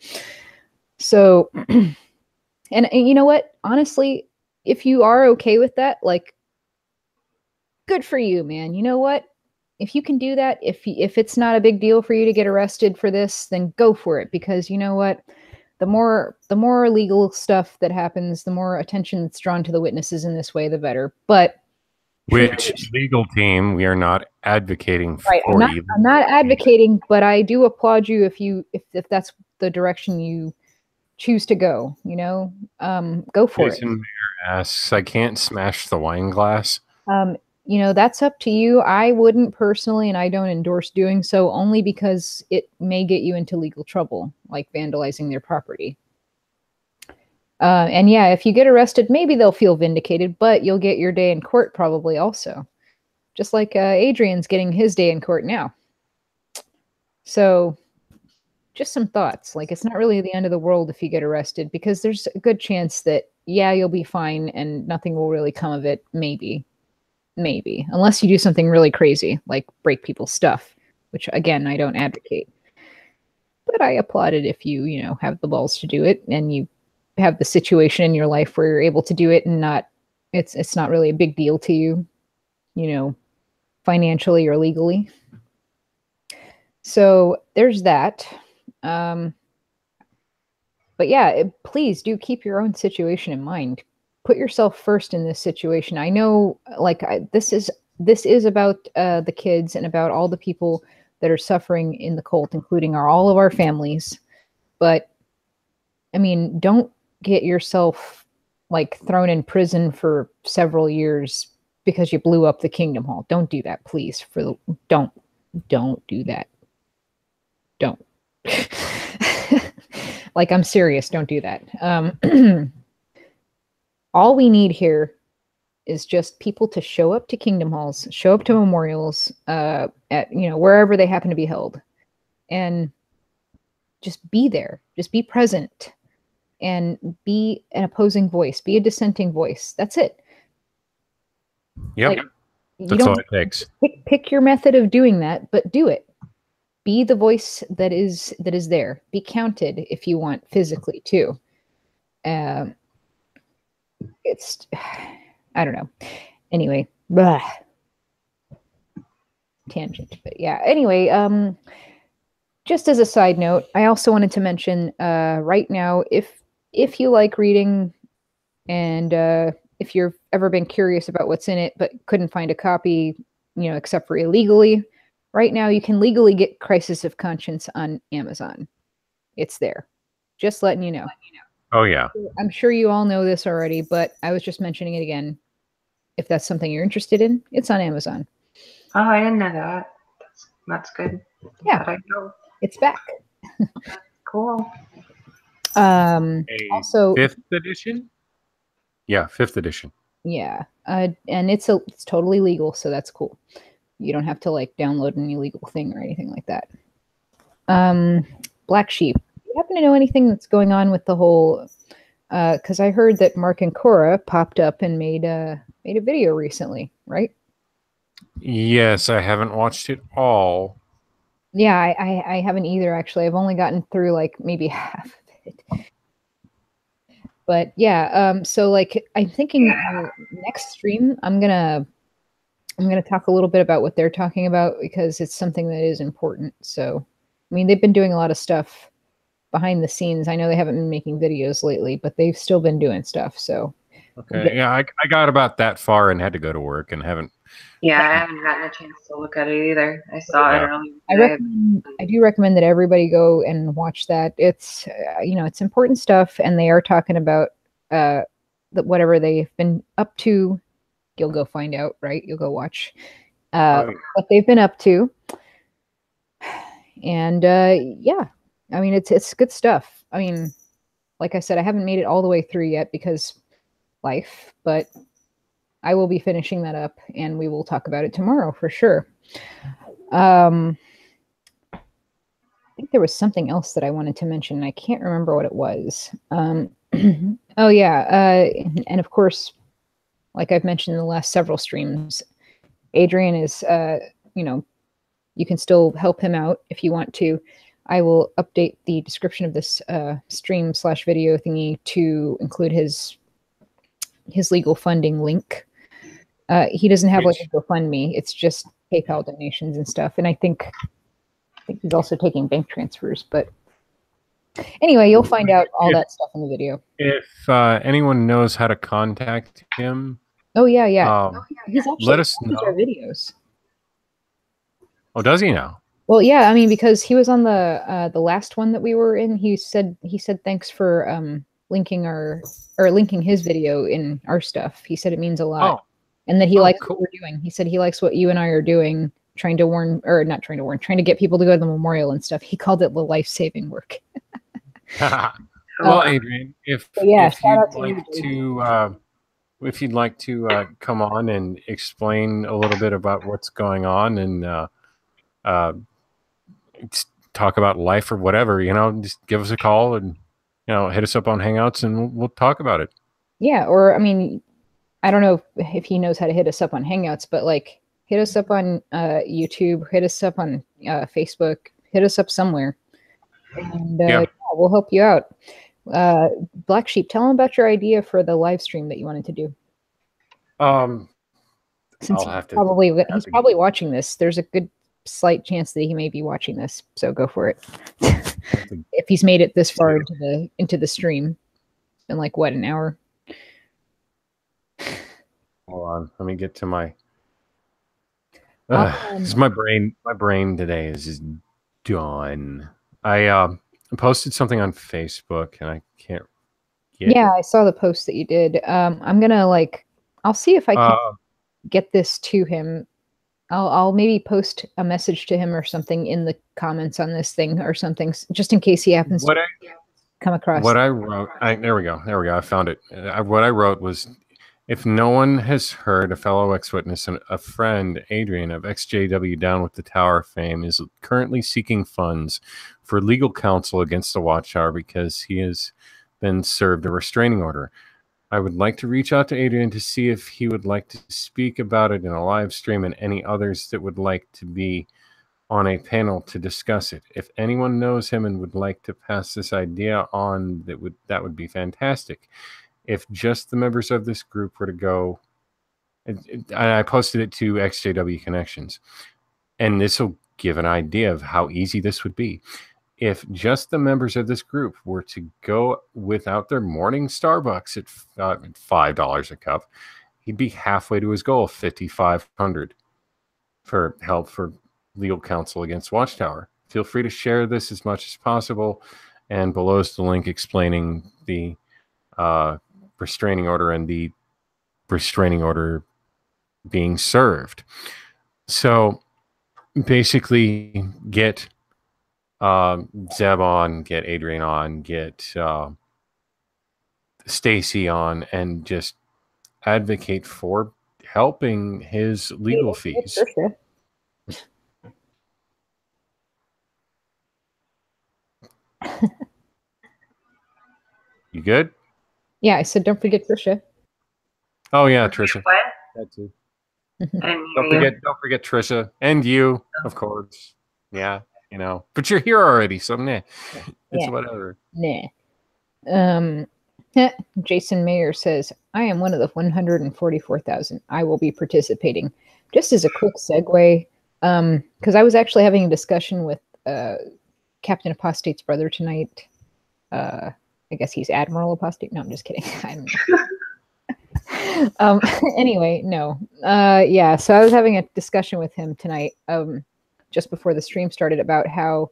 So, and you know what? Honestly, if you are okay with that, like, good for you, man. You know what? If you can do that, if it's not a big deal for you to get arrested for this, then go for it. Because you know what? The more legal stuff that happens, the more attention that's drawn to the witnesses in this way, the better. But which legal team we are not advocating for? Right. I'm not advocating, but I do applaud you if that's the direction you choose to go. Go for Jason Mayer asks, I can't smash the wine glass. That's up to you. I wouldn't personally, and I don't endorse doing so, only because it may get you into legal trouble, like vandalizing their property. And yeah, if you get arrested, maybe they'll feel vindicated, but you'll get your day in court probably also. Just like Adrian's getting his day in court now. So just some thoughts. Like, it's not really the end of the world if you get arrested, because there's a good chance that, yeah, you'll be fine and nothing will really come of it. Maybe, unless you do something really crazy, like break people's stuff, which again, I don't advocate, but I applaud it if you have the balls to do it and you have the situation in your life where you're able to do it, and it's not really a big deal to you, financially or legally. So there's that. But yeah, please do keep your own situation in mind. Put yourself first in this situation. I know, this is about the kids and about all the people that are suffering in the cult, including all of our families. But I mean, don't get yourself like thrown in prison for several years because you blew up the Kingdom Hall. Don't do that, please. Don't do that. Don't. Like, I'm serious. Don't do that. All we need here is just people to show up to Kingdom Halls, show up to memorials, at wherever they happen to be held, and just be there. Just be present, and be an opposing voice. Be a dissenting voice. That's it. Yep. Like, You That's all don't it takes. pick your method of doing that, but do it. Be the voice that is there. Be counted if you want physically too. It's I don't know. Anyway, blah. Tangent, but yeah. Anyway, just as a side note, I also wanted to mention right now, if you like reading and if you've ever been curious about what's in it but couldn't find a copy, except for illegally, right now you can legally get Crisis of Conscience on Amazon. It's there. Just letting you know. Oh yeah. I'm sure you all know this already, but I was just mentioning it again. If that's something you're interested in, it's on Amazon. Oh, I didn't know that. That's good. Yeah. I know. It's back. Cool. Also, 5th edition? Yeah, 5th edition. yeah. And it's totally legal, so that's cool. You don't have to like download an illegal thing or anything like that. Black Sheep. Do you happen to know anything that's going on with the whole because I heard that Mark and Cora popped up and made a video recently, right? Yes, I haven't watched it all. Yeah, I haven't either, actually. I've only gotten through like maybe half of it. But yeah, so like I'm thinking next stream I'm gonna talk a little bit about what they're talking about because it's something that is important. So I mean they've been doing a lot of stuff behind the scenes. I know they haven't been making videos lately, but they've still been doing stuff. So okay, yeah, I got about that far and had to go to work and haven't. Yeah, I haven't gotten a chance to look at it either. I saw it earlier today. I do recommend that everybody go and watch that. It's it's important stuff, and they are talking about whatever they've been up to. You'll go find out, right? You'll go watch what they've been up to, and yeah, I mean it's good stuff. I mean, like I said, I haven't made it all the way through yet because life, but I will be finishing that up, and we will talk about it tomorrow for sure. I think there was something else that I wanted to mention. And I can't remember what it was. Oh yeah, and of course, like I've mentioned in the last several streams, Adrian is, you can still help him out if you want to. I will update the description of this stream/video thingy to include his legal funding link. He doesn't have like a GoFundMe. It's just PayPal donations and stuff. And I think he's also taking bank transfers. But anyway, you'll find out all that stuff in the video. If anyone knows how to contact him, oh yeah, he's actually let us know. Our videos. Oh, does he now? Well, yeah. I mean, because he was on the last one that we were in. He said thanks for linking his video in our stuff. He said it means a lot. Oh. And that he likes what we're doing. He said he likes what you and I are doing, trying to get people to go to the memorial and stuff. He called it the life-saving work. Well, Adrian, if you'd like to come on and explain a little bit about what's going on and talk about life or whatever, just give us a call and hit us up on Hangouts and we'll talk about it. Yeah, or I mean, I don't know if he knows how to hit us up on Hangouts, but like hit us up on YouTube, hit us up on Facebook, hit us up somewhere, and yeah, we'll help you out. Black Sheep, tell him about your idea for the live stream that you wanted to do. Since he's probably watching this, there's a good slight chance that he may be watching this, so go for it. If he's made it this far into the stream, in like what, an hour? Hold on, let me get to my. My brain today is just done. I posted something on Facebook and I can't. Yeah, I saw the post that you did. I'm gonna I'll see if I can get this to him. I'll maybe post a message to him or something in the comments on this thing or something, just in case he happens to come across. What I wrote. There we go. I found it. What I wrote was, if no one has heard, a fellow ex-witness and a friend, Adrian of XJW Down with the Tower fame, is currently seeking funds for legal counsel against the Watchtower because he has been served a restraining order. I would like to reach out to Adrian to see if he would like to speak about it in a live stream, and any others that would like to be on a panel to discuss it. If anyone knows him and would like to pass this idea on, that would be fantastic. If just the members of this group were to go, and I posted it to XJW Connections, and this will give an idea of how easy this would be. If just the members of this group were to go without their morning Starbucks at $5 a cup, he'd be halfway to his goal of $5,500 for help for legal counsel against Watchtower. Feel free to share this as much as possible, and below is the link explaining the restraining order and the restraining order being served. So basically, get Zeb on, get Adrian on, get Stacy on, and just advocate for helping his legal fees. You good? Yeah, I said don't forget Trisha. Oh yeah, Trisha. What? That too. Don't forget Trisha, and you, of course. Yeah, you know. But you're here already, so nah. It's whatever. Nah. Jason Mayer says, I am one of the 144,000. I will be participating. Just as a quick segue, because I was actually having a discussion with Captain Apostate's brother tonight. I guess he's Admiral Apostate. No, I'm just kidding. Anyway, no. Yeah, so I was having a discussion with him tonight, just before the stream started, about how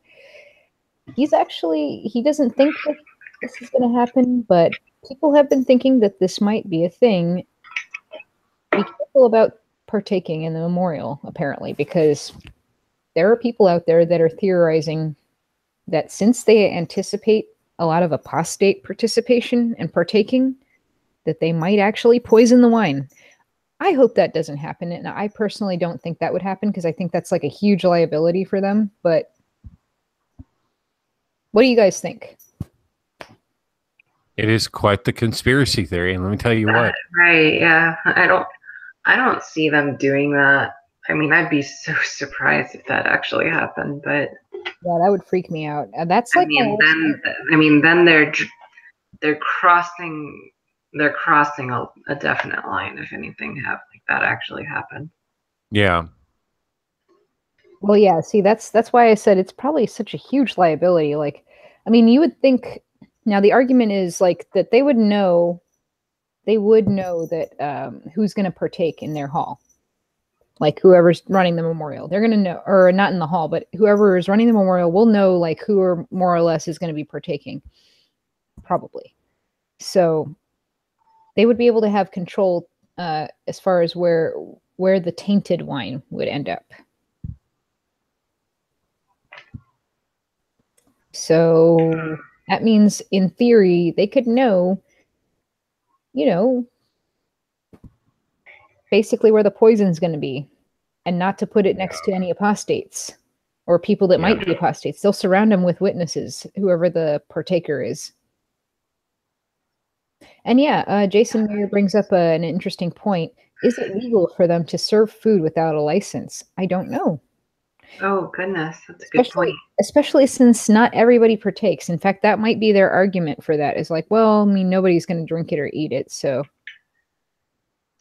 he doesn't think that this is going to happen, but people have been thinking that this might be a thing. Be careful about partaking in the memorial, apparently, because there are people out there that are theorizing that since they anticipate a lot of apostate participation and partaking, that they might actually poison the wine. I hope that doesn't happen, and I personally don't think that would happen, because I think that's like a huge liability for them. But what do you guys think? It is quite the conspiracy theory, and let me tell you what. Right? Yeah, I don't see them doing that. I mean, I'd be so surprised if that actually happened. But yeah, that would freak me out. That's like then they're crossing a definite line if anything like that actually happened. Yeah. Well, yeah. See, that's why I said it's probably such a huge liability. Like, I mean, you would think. Now, the argument is like that they would know that who's going to partake in their hall. Like whoever's running the memorial, they're going to know, or not in the hall, but whoever is running the memorial will know like who or more or less is going to be partaking, probably. So they would be able to have control as far as where the tainted wine would end up. So that means, in theory, they could know, basically where the poison's going to be, and not to put it next to any apostates or people that might be apostates. They'll surround them with witnesses, whoever the partaker is. And Jason Mayer brings up an interesting point. Is it legal for them to serve food without a license? I don't know. Oh, goodness. That's a good point. Especially since not everybody partakes. In fact, that might be their argument for that. Is like, well, I mean, nobody's going to drink it or eat it, so.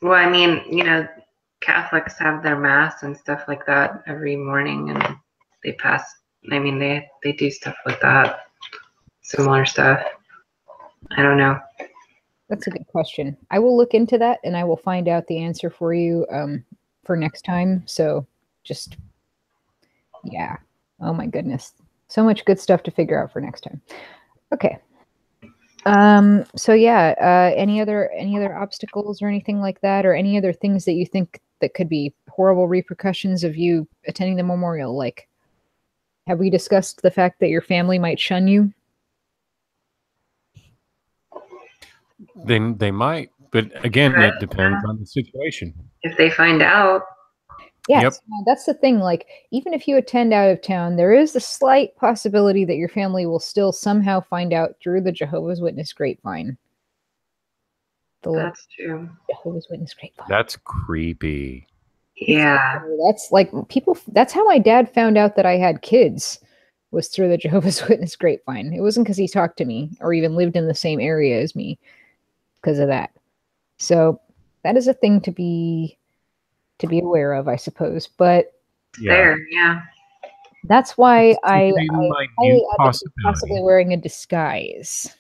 Well, I mean, Catholics have their mass and stuff like that every morning, and they do stuff like that. Similar stuff. I don't know. That's a good question. I will look into that, and I will find out the answer for you for next time. So just, yeah. Oh my goodness. So much good stuff to figure out for next time. Okay. So yeah, any other obstacles or anything like that, or any other things that you think that could be horrible repercussions of you attending the memorial? Like, have we discussed the fact that your family might shun you? Then they might, but again, it depends on the situation. If they find out. Yes, yep. That's the thing. Like, even if you attend out of town, there is a slight possibility that your family will still somehow find out through the Jehovah's Witness grapevine. The That's true. Jehovah's Witness grapevine. That's creepy. Yeah. That's like people. That's how my dad found out that I had kids, was through the Jehovah's Witness grapevine. It wasn't because he talked to me or even lived in the same area as me, because of that. So that is a thing to be aware of, I suppose. But There, yeah. that's why I minute possibly wearing a disguise.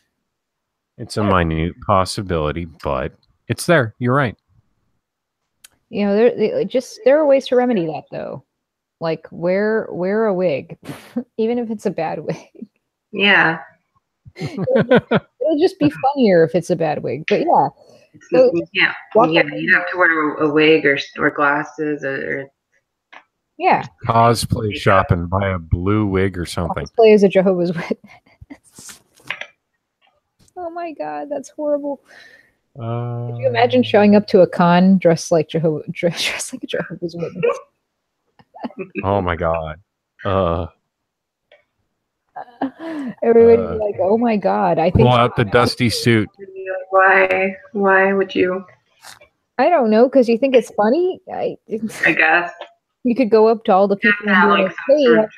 It's a minute possibility, but it's there. You're right. You know, there are ways to remedy that though. Like wear a wig, even if it's a bad wig. Yeah. It'll just be funnier if it's a bad wig. But yeah. So, Yeah, you'd have to wear a wig or glasses or yeah. Cosplay shop and buy a blue wig or something. Cosplay as a Jehovah's Witness. Oh my god, that's horrible. Could you imagine showing up to a con dressed like a Jehovah's Witness? Oh my god. Everybody be like, "Oh my god!" I think pull out the dusty suit. Why would you? I don't know, because you think it's funny. I guess You could go up to all the people and be like,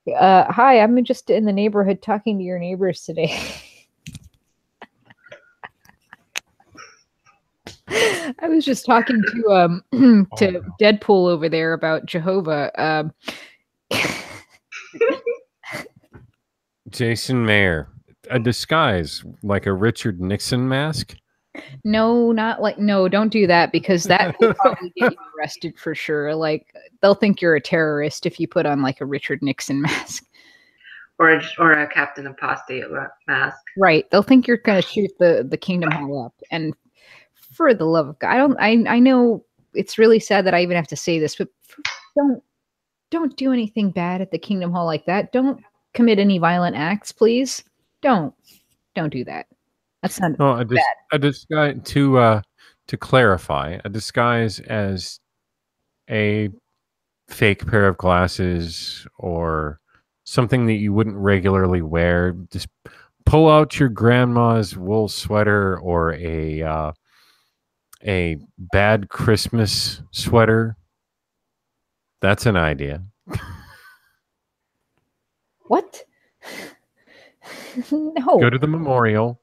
"Hey, hi, I'm just in the neighborhood talking to your neighbors today." I was just talking to to Deadpool over there about Jehovah. Jason Mayer, a disguise like a Richard Nixon mask. No, don't do that, because that will probably get you arrested for sure. Like they'll think you're a terrorist if you put on like a Richard Nixon mask. Or a Captain Apostate mask. Right. They'll think you're gonna shoot the Kingdom Hall up. And for the love of God, I know it's really sad that I even have to say this, but don't do anything bad at the Kingdom Hall like that. Don't commit any violent acts, please. Don't do that. That's not bad. A disguise to clarify, a disguise as a fake pair of glasses or something that you wouldn't regularly wear. Just pull out your grandma's wool sweater or a bad Christmas sweater. That's an idea. What? No. Go to the memorial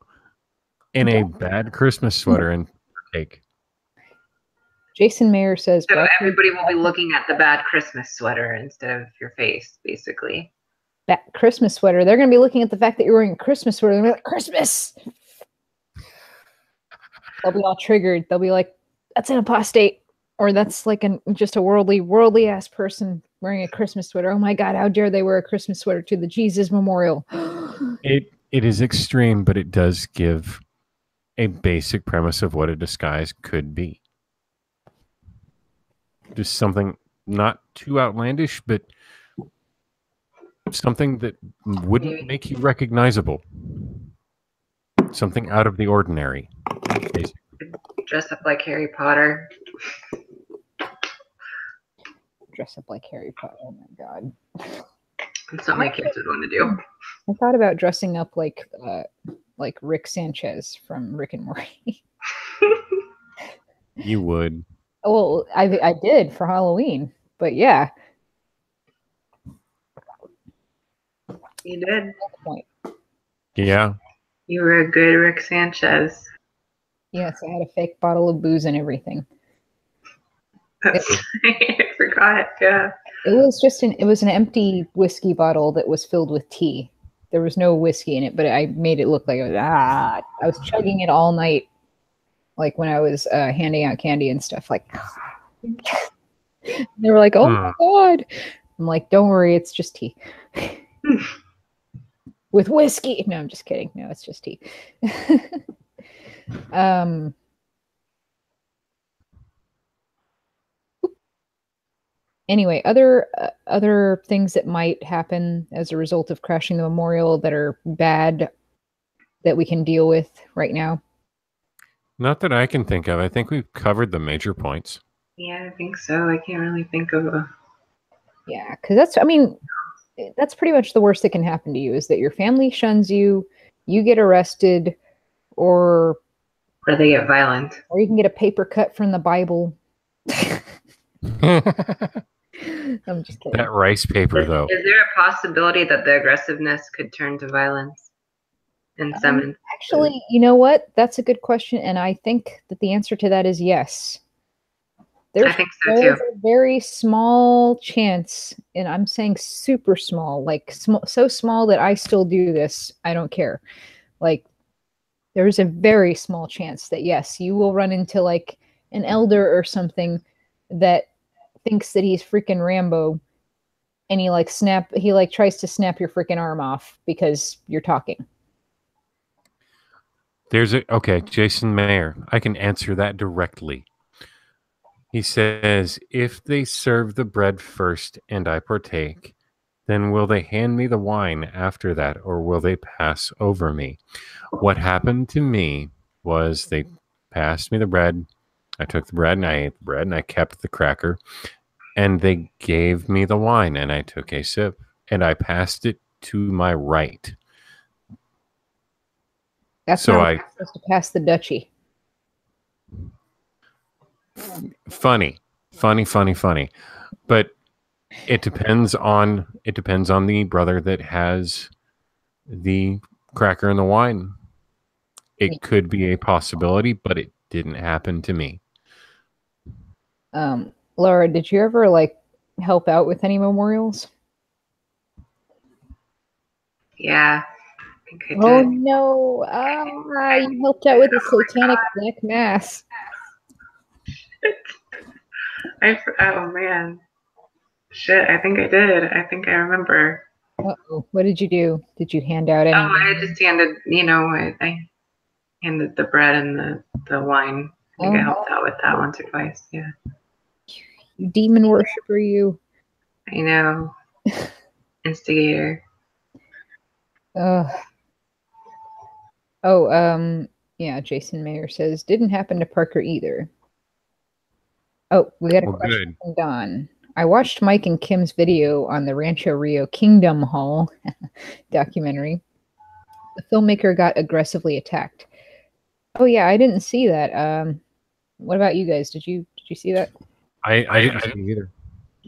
in a bad Christmas sweater and take. Jason Mayer says, so everybody will be looking at the bad Christmas sweater instead of your face, basically. That Christmas sweater. They're going to be looking at the fact that you're wearing a Christmas sweater. They're going to be like, Christmas! They'll be all triggered. They'll be like, that's an apostate. Or that's like just a worldly ass person wearing a Christmas sweater. Oh my God, how dare they wear a Christmas sweater to the Jesus Memorial? It is extreme, but it does give a basic premise of what a disguise could be. Just something not too outlandish, but something that wouldn't make you recognizable. Something out of the ordinary. Basically. Dress up like Harry Potter. Dress up like Harry Potter. Oh my God. That's what my kids would want to do. I thought about dressing up like Rick Sanchez from Rick and Morty. You would. Well, I did for Halloween, but yeah. You did. Point. Yeah. You were a good Rick Sanchez. Yes, I had a fake bottle of booze and everything. I forgot. Yeah. It was an empty whiskey bottle that was filled with tea. There was no whiskey in it, but I made it look like I was chugging it all night, like when I was handing out candy and stuff. Like they were like, "Oh my God!" I'm like, "Don't worry, it's just tea with whiskey." No, I'm just kidding. No, it's just tea. Anyway, other things that might happen as a result of crashing the memorial that are bad that we can deal with right now? Not that I can think of. I think we've covered the major points. Yeah, I think so. I can't really think of a... Yeah, because that's pretty much the worst that can happen to you, is that your family shuns you, you get arrested, or Or they get violent. Or you can get a paper cut from the Bible. I'm just kidding. That rice paper, though. Is there a possibility that the aggressiveness could turn to violence in some instances? Actually, you know what? That's a good question, and I think that the answer to that is yes. I think so too. There's a very small chance, and I'm saying super small, like so small that I still do this. I don't care. Like, there's a very small chance that yes, you will run into like an elder or something that thinks that he's freaking Rambo, and he tries to snap your freaking arm off because you're talking. Okay, Jason Mayer. I can answer that directly. He says, if they serve the bread first and I partake, then will they hand me the wine after that, or will they pass over me? What happened to me was they passed me the bread. I took the bread and I ate the bread and I kept the cracker. And they gave me the wine and I took a sip and I passed it to my right. That's so not supposed to pass the duchy. Funny. But it depends on the brother that has the cracker and the wine. It could be a possibility, but it didn't happen to me. Laura, did you ever like help out with any memorials? Yeah, I think I did. Oh no! You helped out with the satanic black mass. Oh man, shit! I think I did. I think I remember. Uh-oh. What did you do? Did you hand out any? Oh, I just handed. I handed the bread and the wine. I think I helped out with that once or twice. Yeah. You demon worshiper, you. I know. Instigator. Yeah, Jason Mayer says, didn't happen to Parker either. Oh, we got a question from Don. I watched Mike and Kim's video on the Rancho Rio Kingdom Hall documentary. The filmmaker got aggressively attacked. Oh yeah, I didn't see that. What about you guys? Did you see that? I didn't see it either.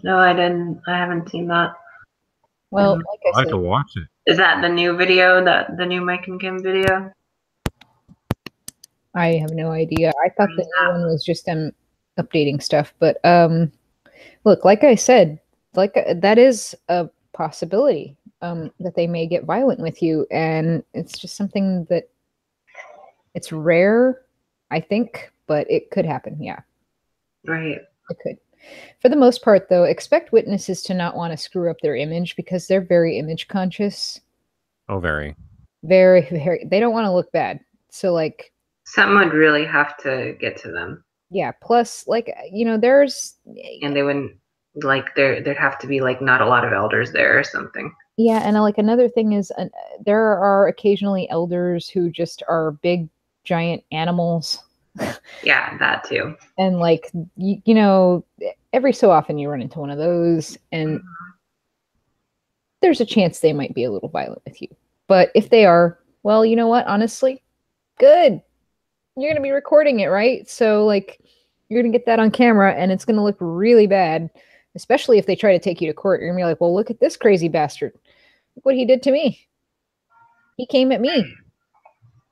No, I didn't. I haven't seen that. Well, like I said, I have to watch it. Is that the new video? The new Mike and Kim video? I have no idea. I thought the new one was just them updating stuff, but look, like I said, that is a possibility that they may get violent with you, and it's just something that it's rare, I think, but it could happen. Yeah, right. It could. For the most part, though, expect witnesses to not want to screw up their image because they're very image conscious. Oh, very. Very, very. They don't want to look bad. So, like, something would really have to get to them. Yeah. Plus, like, there's. And they wouldn't, like, there'd have to be, like, not a lot of elders there or something. Yeah. And, like, another thing is there are occasionally elders who just are big, giant animals. Yeah, that too. And like every so often you run into one of those, and there's a chance they might be a little violent with you. But if they are, well, you know what? Honestly, good. You're gonna be recording it, right? So like you're gonna get that on camera, and it's gonna look really bad, especially if they try to take you to court. You're gonna be like, well, look at this crazy bastard. Look what he did to me. He came at me.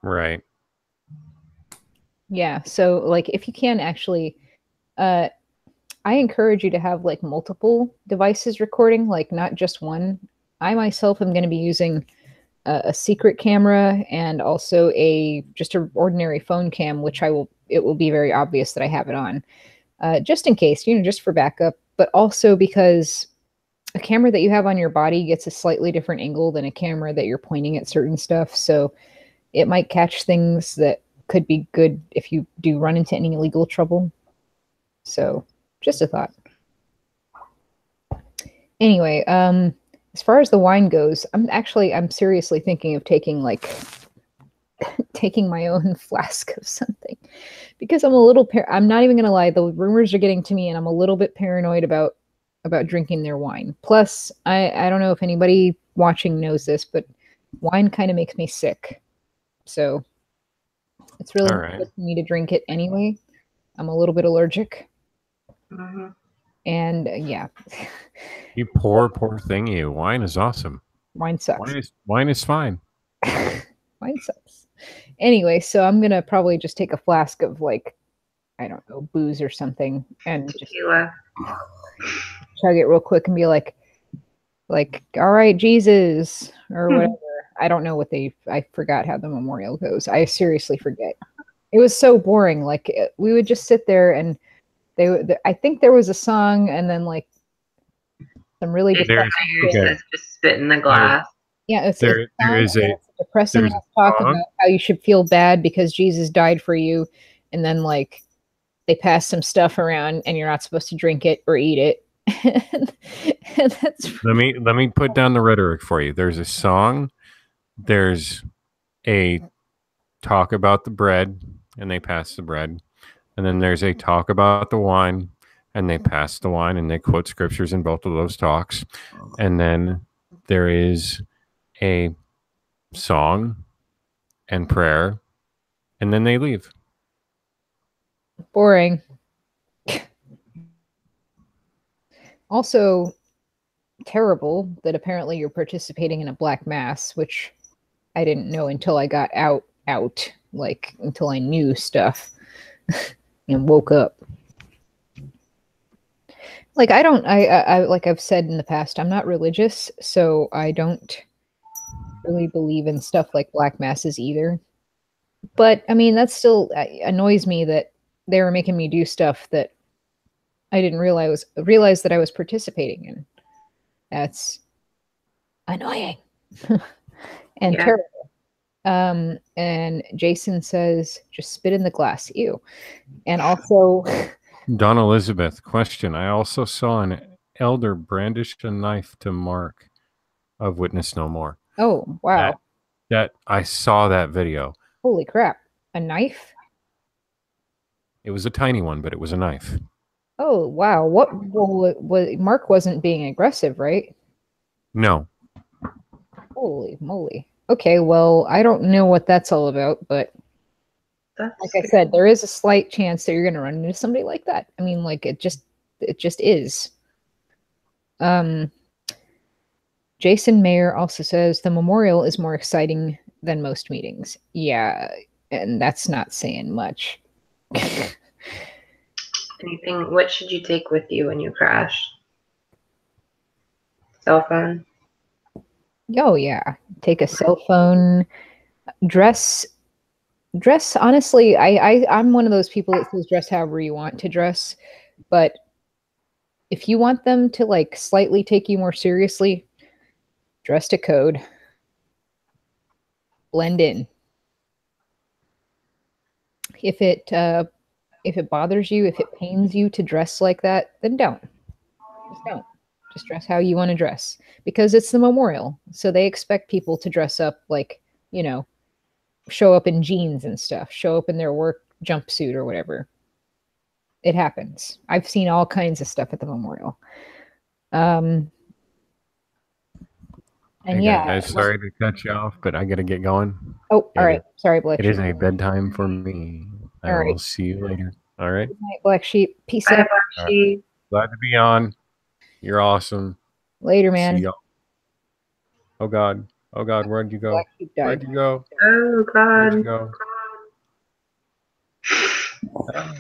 Right. Yeah, so like if you can actually, I encourage you to have like multiple devices recording, like not just one. I myself am going to be using a secret camera and also just an ordinary phone cam, which it will be very obvious that I have it on, just in case, just for backup, but also because a camera that you have on your body gets a slightly different angle than a camera that you're pointing at certain stuff, so it might catch things that could be good if you do run into any legal trouble. So just a thought. Anyway, as far as the wine goes, I'm seriously thinking of taking taking my own flask of something, because I'm a little I'm not even gonna lie, the rumors are getting to me and I'm a little bit paranoid about drinking their wine. Plus, I don't know if anybody watching knows this, but wine kind of makes me sick. So It's really All not right. good for me to drink it anyway. I'm a little bit allergic. Mm-hmm. And yeah, You poor thing. You. Wine is awesome. wine sucks. Wine is fine. Wine sucks. Anyway, so I'm gonna probably just take a flask of like, I don't know, booze or something and just Tequila. chug it real quick and be like, all right, Jesus, or whatever. I don't know what I forgot how the memorial goes. I seriously forget. It was so boring. Like we would just sit there and I think there was a song and then like some really Jason There's- Myers okay. says just spit in the glass. yeah, it's There is a depressing there's a talk song. about how you should feel bad because Jesus died for you, and then like they pass some stuff around and you're not supposed to drink it or eat it. And that's Let me put down the rhetoric for you. There's a song. There's a talk about the bread, and they pass the bread, and then there's a talk about the wine, and they pass the wine, and they quote scriptures in both of those talks, and then there is a song and prayer, and then they leave. boring. Also terrible that apparently you're participating in a black mass, which I didn't know until I got out, like until I knew stuff and woke up. Like I like I've said in the past, I'm not religious, so I don't really believe in stuff like black masses either. But I mean, that still annoys me that they were making me do stuff that I didn't realize that I was participating in. That's annoying and Yeah. terrible. And Jason says, just spit in the glass. Ew. And also, Dawn Elizabeth, question. I also saw an elder brandish a knife to Mark of Witness No More. oh, wow. That I saw that video. Holy crap. A knife? It was a tiny one, but it was a knife. Oh, wow. Mark wasn't being aggressive, right? No. Holy moly. Okay, well, I don't know what that's all about, but That's like I said, there is a slight chance that you're going to run into somebody like that. I mean, like it just is. Jason Mayer also says the memorial is more exciting than most meetings. Yeah, and that's not saying much. anything. What should you take with you when you crash? Cell phone. Oh yeah, take a cell phone. Dress. Honestly, I'm one of those people that says dress however you want to dress, but if you want them to like slightly take you more seriously, dress to code. Blend in. If it bothers you, if it pains you to dress like that, then don't. Just don't. Just dress how you want to dress because it's the memorial. So they expect people to dress up like, you know, show up in jeans and stuff, show up in their work jumpsuit or whatever. It happens. I've seen all kinds of stuff at the memorial. And Hey yeah. guys, sorry to cut you off, but I got to get going. Oh, all right. Sorry, Black It Sheep. is a bedtime for me. I All will right. see you later. All right. Good night, Black Sheep. Peace Bye, out. Black Sheep. Glad to be on. You're awesome. Later, See man. y'all. Oh God. Oh God. Where'd you go? Black Sheep died. Where'd you go? Oh Where'd you God. go?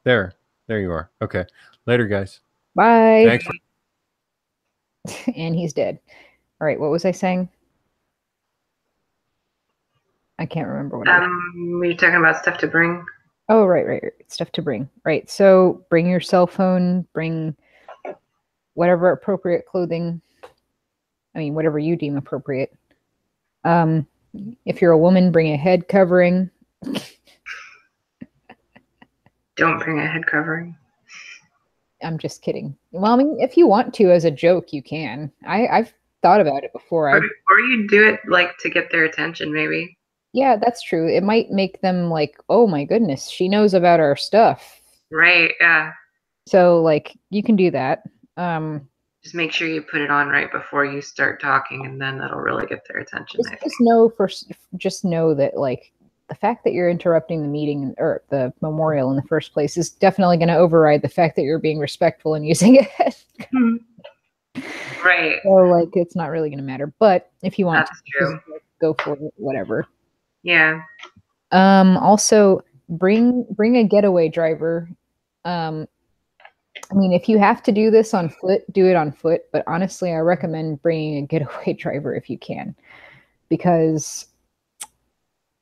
There you are. Okay. Later, guys. Bye. Thanks. And he's dead. All right, what was I saying? I can't remember what Were you talking about stuff to bring? Oh, right. Stuff to bring. Right. So bring your cell phone, bring whatever appropriate clothing. I mean, whatever you deem appropriate. If you're a woman, bring a head covering. Don't bring a head covering. I'm just kidding. Well, I mean, if you want to, as a joke, you can. I've thought about it before. Or you do it like to get their attention, maybe. Yeah, that's true. It might make them like, oh my goodness, she knows about our stuff. Right, yeah. So like you can do that. Just make sure you put it on right before you start talking, and then that'll really get their attention. Just know that like the fact that you're interrupting the meeting or the memorial in the first place is definitely going to override the fact that you're being respectful and using it. Right. So like, it's not really going to matter. But if you want That's to, true. go for it, whatever. Yeah. Also, bring a getaway driver. I mean, if you have to do this on foot, do it on foot. But honestly, I recommend bringing a getaway driver if you can, because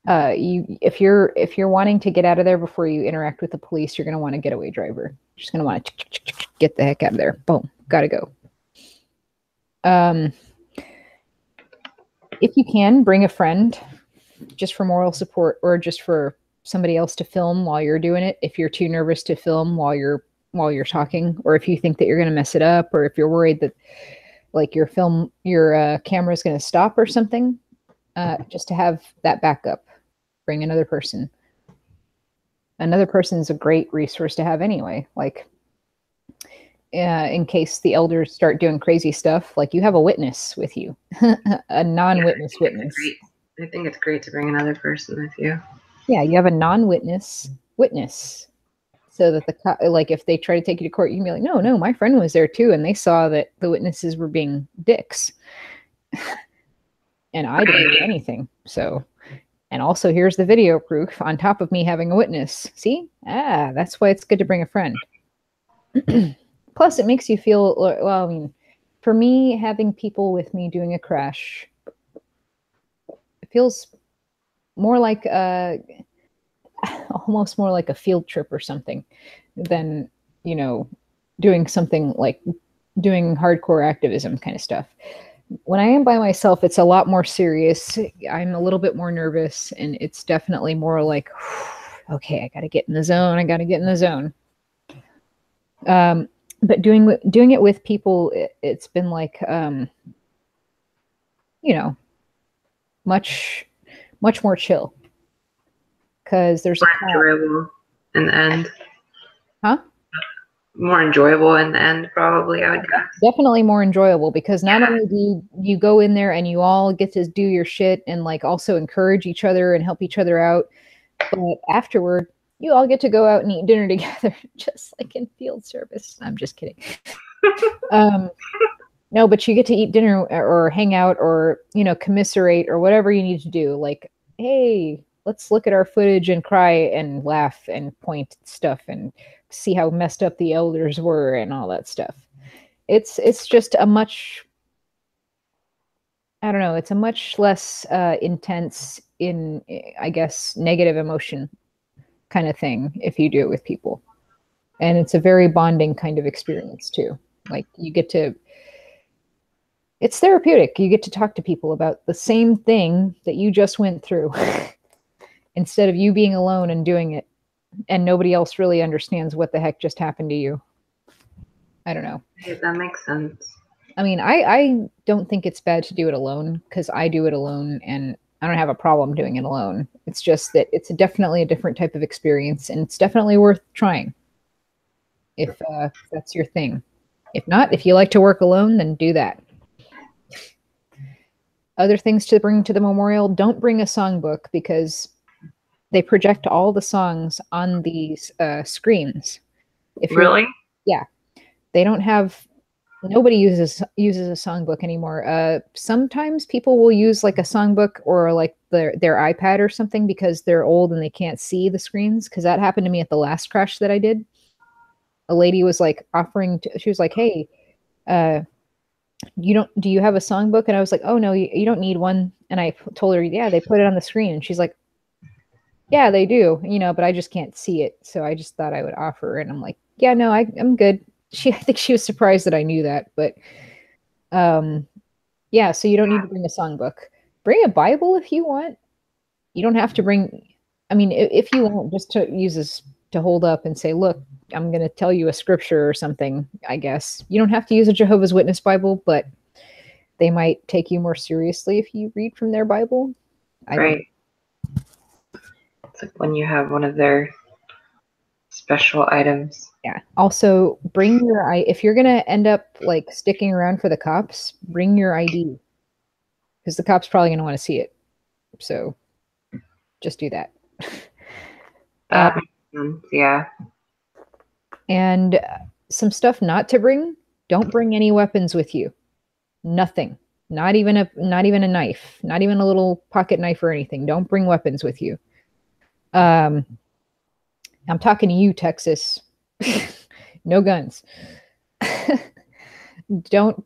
if you're wanting to get out of there before you interact with the police, you're going to want a getaway driver. You're just going to want to get the heck out of there. Boom, gotta go. If you can, bring a friend, just for moral support, or just for somebody else to film while you're doing it. If you're too nervous to film while you're talking, or if you think that you're going to mess it up, or if you're worried that like your camera is going to stop or something, just to have that backup. Bring another person. Another person is a great resource to have anyway. Like, in case the elders start doing crazy stuff, like you have a witness with you, a non-witness witness. I think it's great to bring another person with you. Yeah, you have a non-witness witness, so that like if they try to take you to court, you can be like, no, my friend was there too, and they saw that the witnesses were being dicks, and I didn't do anything. So, and also here's the video proof on top of me having a witness. See, that's why it's good to bring a friend. Plus, it makes you feel, well, I mean, for me, having people with me doing a crash, it feels more like almost more like a field trip or something than, doing something like doing hardcore activism kind of stuff. When I am by myself, it's a lot more serious. I'm a little bit more nervous, and it's definitely more like, okay, I got to get in the zone. But doing it with people, it's been like, much more chill, because there's more enjoyable in the end. Huh? More enjoyable in the end, probably, I would guess. Definitely more enjoyable, because not only do you go in there and you all get to do your shit and like also encourage each other and help each other out, but afterward, you all get to go out and eat dinner together, just like in field service. I'm just kidding. No, but you get to eat dinner or hang out or, commiserate or whatever you need to do. Like, hey, let's look at our footage and cry and laugh and point at stuff and see how messed up the elders were and all that stuff. It's just a much, I don't know, it's a much less intense in, I guess, negative emotion kind of thing if you do it with people. And it's a very bonding kind of experience too. Like it's therapeutic. You get to talk to people about the same thing that you just went through instead of you being alone and doing it and nobody else really understands what the heck just happened to you. I don't know. Yeah, that makes sense. I mean, I don't think it's bad to do it alone, because I do it alone and I don't have a problem doing it alone. It's just that it's definitely a different type of experience, and it's definitely worth trying if that's your thing. If not, if you like to work alone, then do that. Other things to bring to the memorial: don't bring a songbook, because they project all the songs on these screens. Really? Yeah. They don't have... Nobody uses a songbook anymore. Sometimes people will use like a songbook or like their iPad or something because they're old and they can't see the screens. Because that happened to me at the last crash that I did. A lady was like she was like, "Hey, do you have a songbook?" And I was like, "Oh no, you don't need one." And I told her, "Yeah, they put it on the screen." And she's like, "Yeah, they do, but I just can't see it. So I just thought I would offer." And I'm like, "Yeah, no, I'm good." I think she was surprised that I knew that, but yeah, so you don't need to bring a songbook. Bring a Bible if you want. You don't have to bring, I mean, if you want, just to use this to hold up and say, look, I'm going to tell you a scripture or something, I guess. You don't have to use a Jehovah's Witness Bible, but they might take you more seriously if you read from their Bible. Right. It's like when you have one of their special items. Yeah. Also, bring if you're gonna end up like sticking around for the cops, bring your ID, because the cops probably gonna want to see it. So Just do that. That makes sense. Yeah. And some stuff not to bring. Don't bring any weapons with you. Nothing. Not even a knife. Not even a little pocket knife or anything. Don't bring weapons with you. I'm talking to you, Texas. No guns. Don't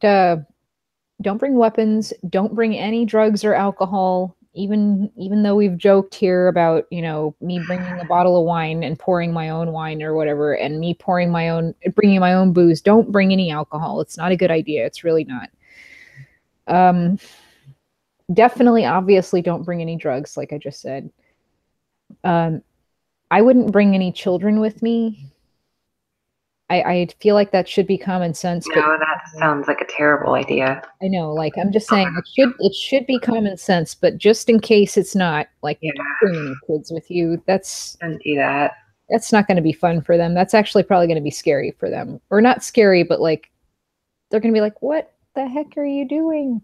bring weapons. Don't bring any drugs or alcohol. Even though we've joked here about, you know, me bringing a bottle of wine and pouring my own wine or whatever, and me bringing my own booze. Don't bring any alcohol. It's not a good idea. It's really not. Definitely, obviously, don't bring any drugs, like I just said. I wouldn't bring any children with me. I feel like that should be common sense. No, that sounds like a terrible idea. I know, like I'm just saying it should be common sense, but just in case it's not, like, don't bring any kids with you. Don't do that. That's not going to be fun for them. That's actually probably going to be scary for them. Or not scary, but like they're going to be like, "What the heck are you doing?"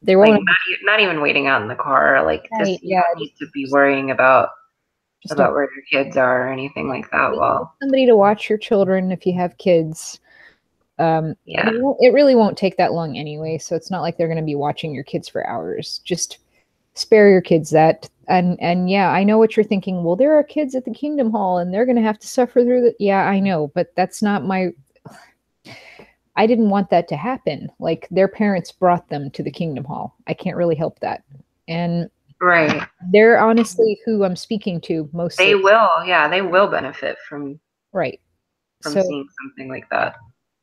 They won't like not even waiting out in the car. Like Right, just you don't need to be worrying about where your kids are or anything like that. Well, somebody to watch your children if you have kids. Yeah. It really won't take that long anyway, so it's not like they're going to be watching your kids for hours. Just spare your kids that. And yeah, I know what you're thinking. Well, there are kids at the Kingdom Hall and they're going to have to suffer through that. Yeah, I know, but that's not my... I didn't want that to happen. Like, their parents brought them to the Kingdom Hall. I can't really help that. And Right. they're honestly who I'm speaking to mostly. They will benefit from seeing something like that.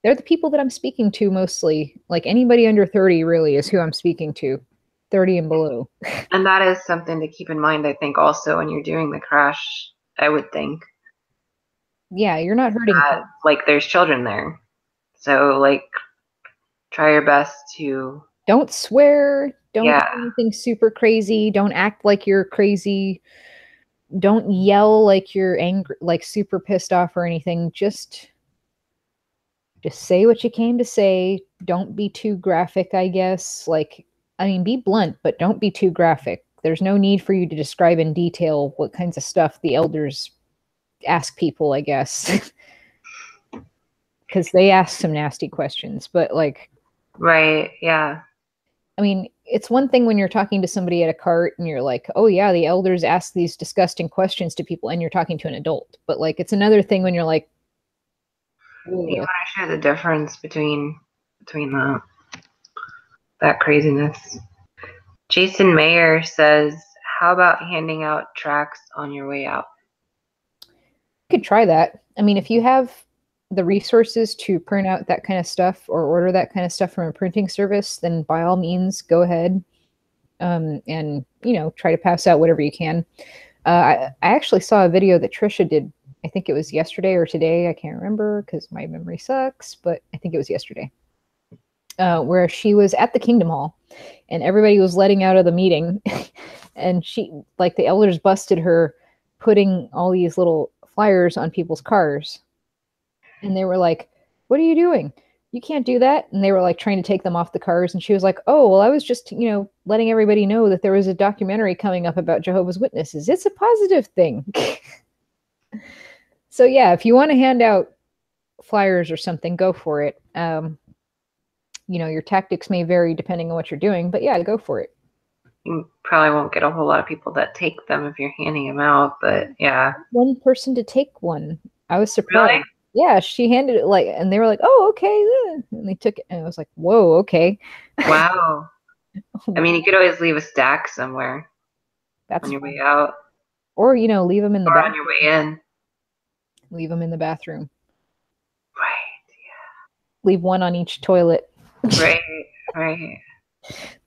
They're the people that I'm speaking to mostly. Like, anybody under 30 really is who I'm speaking to. 30 and below. And that is something to keep in mind, I think, also when you're doing the crash, I would think. Yeah, you're not hurting them. Like, there's children there. So, like, try your best to... Don't swear. Don't do anything super crazy. Don't act like you're crazy. Don't yell like you're angry, like super pissed off or anything. Just say what you came to say. Don't be too graphic, I guess. Like, I mean, be blunt, but don't be too graphic. There's no need for you to describe in detail what kinds of stuff the elders ask people, I guess. Because they ask some nasty questions, but like... Right, yeah. I mean, it's one thing when you're talking to somebody at a cart and you're like, oh yeah, the elders ask these disgusting questions to people and you're talking to an adult. But like, it's another thing when you're like... You want to show the difference between that craziness. Jason Mayer says, how about handing out tracts on your way out? You could try that. I mean, if you have the resources to print out that kind of stuff or order that kind of stuff from a printing service, then by all means, go ahead and, you know, try to pass out whatever you can. I actually saw a video that Trisha did. I think it was yesterday or today. I can't remember because my memory sucks, but I think it was yesterday. Where she was at the Kingdom Hall and everybody was letting out of the meeting and she, like, the elders busted her putting all these little flyers on people's cars. And they were like, what are you doing? You can't do that. And they were like trying to take them off the cars. And she was like, oh, well, I was just, you know, letting everybody know that there was a documentary coming up about Jehovah's Witnesses. It's a positive thing. So yeah, if you want to hand out flyers or something, go for it. You know, your tactics may vary depending on what you're doing, but yeah, go for it. You probably won't get a whole lot of people that take them if you're handing them out, but yeah. One person to take one. I was surprised. Really? Yeah, she handed it like, and they were like, oh, okay. And they took it, and I was like, whoa, okay. Wow. I mean, you could always leave a stack somewhere on your way out. Or, you know, leave them in the bathroom. On your way in. Leave them in the bathroom. Right, yeah. Leave one on each toilet. Right.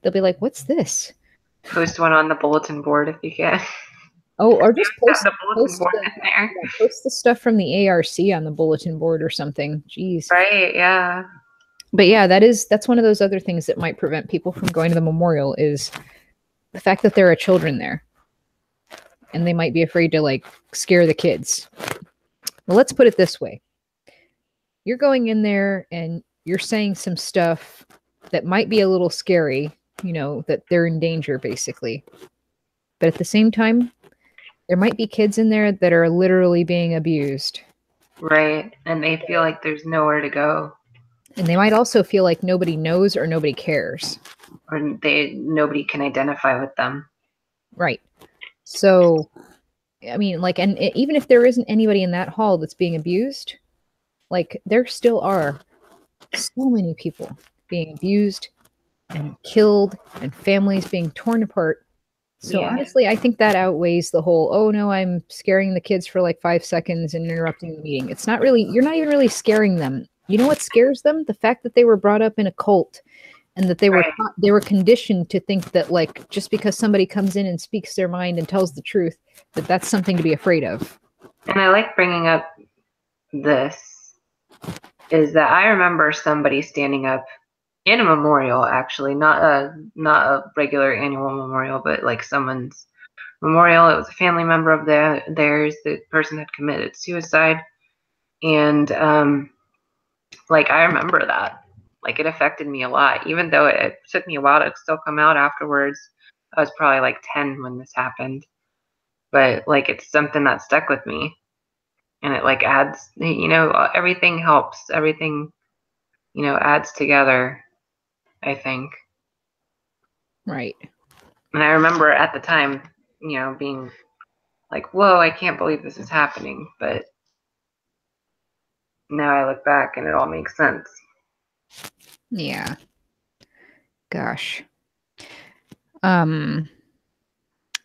They'll be like, what's this? Post one on the bulletin board if you can. Oh, or just post the stuff from the ARC on the bulletin board or something. Jeez. Right, yeah. But yeah, that's one of those other things that might prevent people from going to the memorial is the fact that there are children there. And they might be afraid to, like, scare the kids. Well, let's put it this way. You're going in there and you're saying some stuff that might be a little scary, you know, that they're in danger, basically. But at the same time, there might be kids in there that are literally being abused. Right. And they feel like there's nowhere to go. And they might also feel like nobody knows or nobody cares. Or nobody can identify with them. Right. So, I mean, like, and even if there isn't anybody in that hall that's being abused, like, there still are so many people being abused and killed and families being torn apart. So honestly, I think that outweighs the whole, oh no, I'm scaring the kids for like 5 seconds and interrupting the meeting. It's not really, you're not even really scaring them. You know what scares them? The fact that they were brought up in a cult and that they were conditioned to think that, like, just because somebody comes in and speaks their mind and tells the truth, that that's something to be afraid of. And I like bringing up this, is that I remember somebody standing up in a memorial, actually, not a regular annual memorial, but like someone's memorial. It was a family member of theirs. The person had committed suicide, and like, I remember that. Like, it affected me a lot, even though it took me a while to still come out afterwards. I was probably like 10 when this happened, but like, it's something that stuck with me, and it like adds, everything helps. Everything, adds together, I think. Right. And I remember at the time, being like, whoa, I can't believe this is happening. But now I look back and it all makes sense. Yeah. Gosh. Another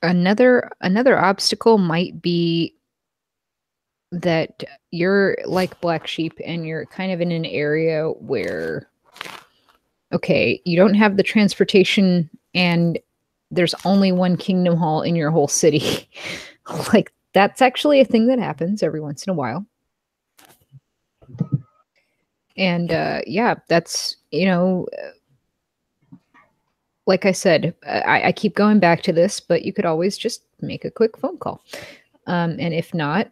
obstacle might be that you're like Black Sheep and you're kind of in an area where, okay, you don't have the transportation and there's only one Kingdom Hall in your whole city. Like, that's actually a thing that happens every once in a while. And yeah, that's, like I said, I keep going back to this, but you could always just make a quick phone call. And if not,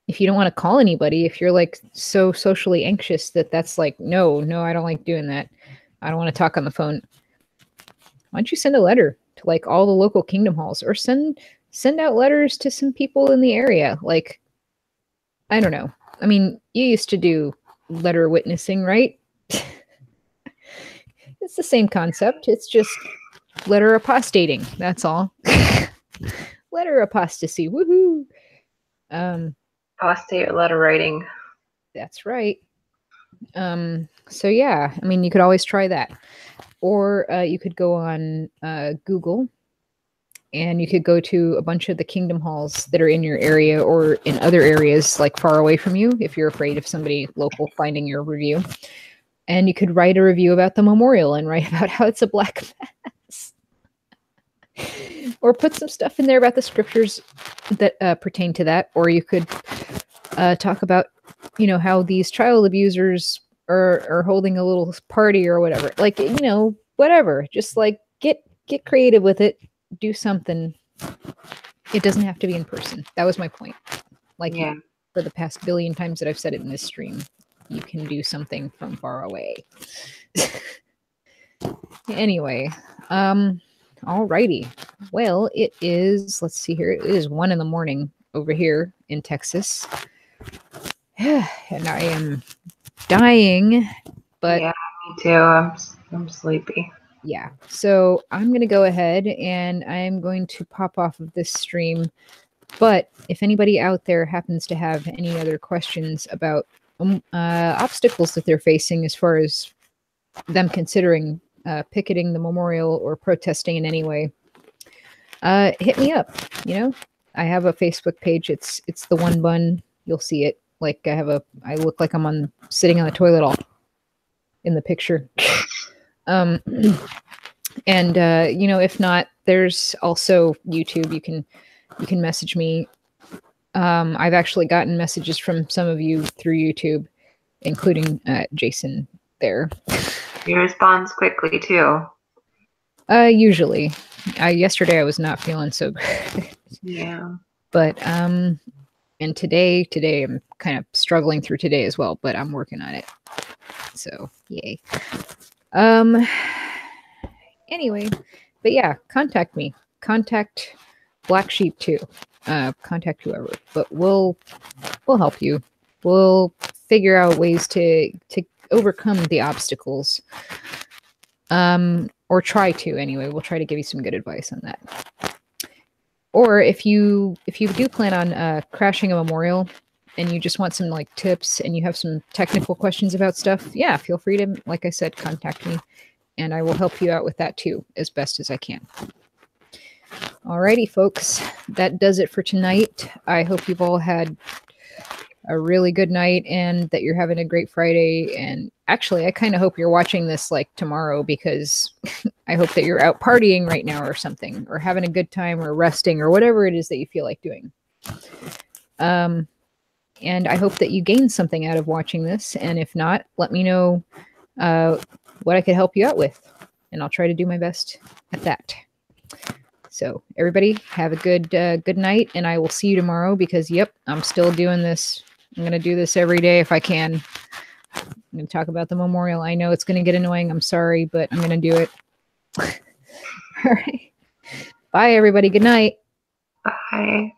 if you don't want to call anybody, if you're like so socially anxious that's like, no, I don't like doing that. I don't want to talk on the phone. Why don't you send a letter to like all the local Kingdom Halls, or send out letters to some people in the area? Like, I don't know. I mean, you used to do letter witnessing, right? It's the same concept. It's just letter apostating. That's all. Letter apostasy. Woohoo. Apostate letter writing. That's right. So yeah, I mean, you could always try that. Or you could go on Google, and you could go to a bunch of the Kingdom Halls that are in your area or in other areas like far away from you, if you're afraid of somebody local finding your review. And you could write a review about the memorial and write about how it's a black mass. Or put some stuff in there about the scriptures that pertain to that. Or you could talk about, how these child abusers are holding a little party or whatever. Like, whatever. Just like get creative with it. Do something. It doesn't have to be in person. That was my point. Like, for the past billion times that I've said it in this stream, you can do something from far away. Anyway, alrighty. Well, it is, let's see here. It is 1 a.m. over here in Texas. And I am dying, but yeah, me too. I'm sleepy. Yeah. So I'm going to go ahead and I'm going to pop off of this stream. But if anybody out there happens to have any other questions about obstacles that they're facing as far as them considering picketing the memorial or protesting in any way, hit me up. I have a Facebook page. It's the One Bun. You'll see it. Like, I look like I'm sitting on the toilet all in the picture. And if not, there's also YouTube. You can message me. I've actually gotten messages from some of you through YouTube, including Jason there. He responds quickly too. Usually. Yesterday I was not feeling so good. Yeah. But and today I'm kind of struggling through today as well, but I'm working on it. So yay. Anyway, but yeah, contact me. Contact black sheep too. Contact whoever, but we'll help you. We'll figure out ways to overcome the obstacles. Or try to anyway. We'll try to give you some good advice on that. Or if you do plan on crashing a memorial and you just want some like tips and you have some technical questions about stuff, yeah, feel free to, like I said, contact me and I will help you out with that too, as best as I can. Alrighty, folks, that does it for tonight. I hope you've all had a really good night and that you're having a great Friday. And actually, I kind of hope you're watching this like tomorrow, because I hope that you're out partying right now or something, or having a good time or resting or whatever it is that you feel like doing. And I hope that you gained something out of watching this. And if not, let me know what I could help you out with, and I'll try to do my best at that. So everybody have a good night, and I will see you tomorrow, because yep, I'm still doing this. I'm going to do this every day if I can. I'm going to talk about the memorial. I know it's going to get annoying. I'm sorry, but I'm going to do it. All right. Bye, everybody. Good night. Bye.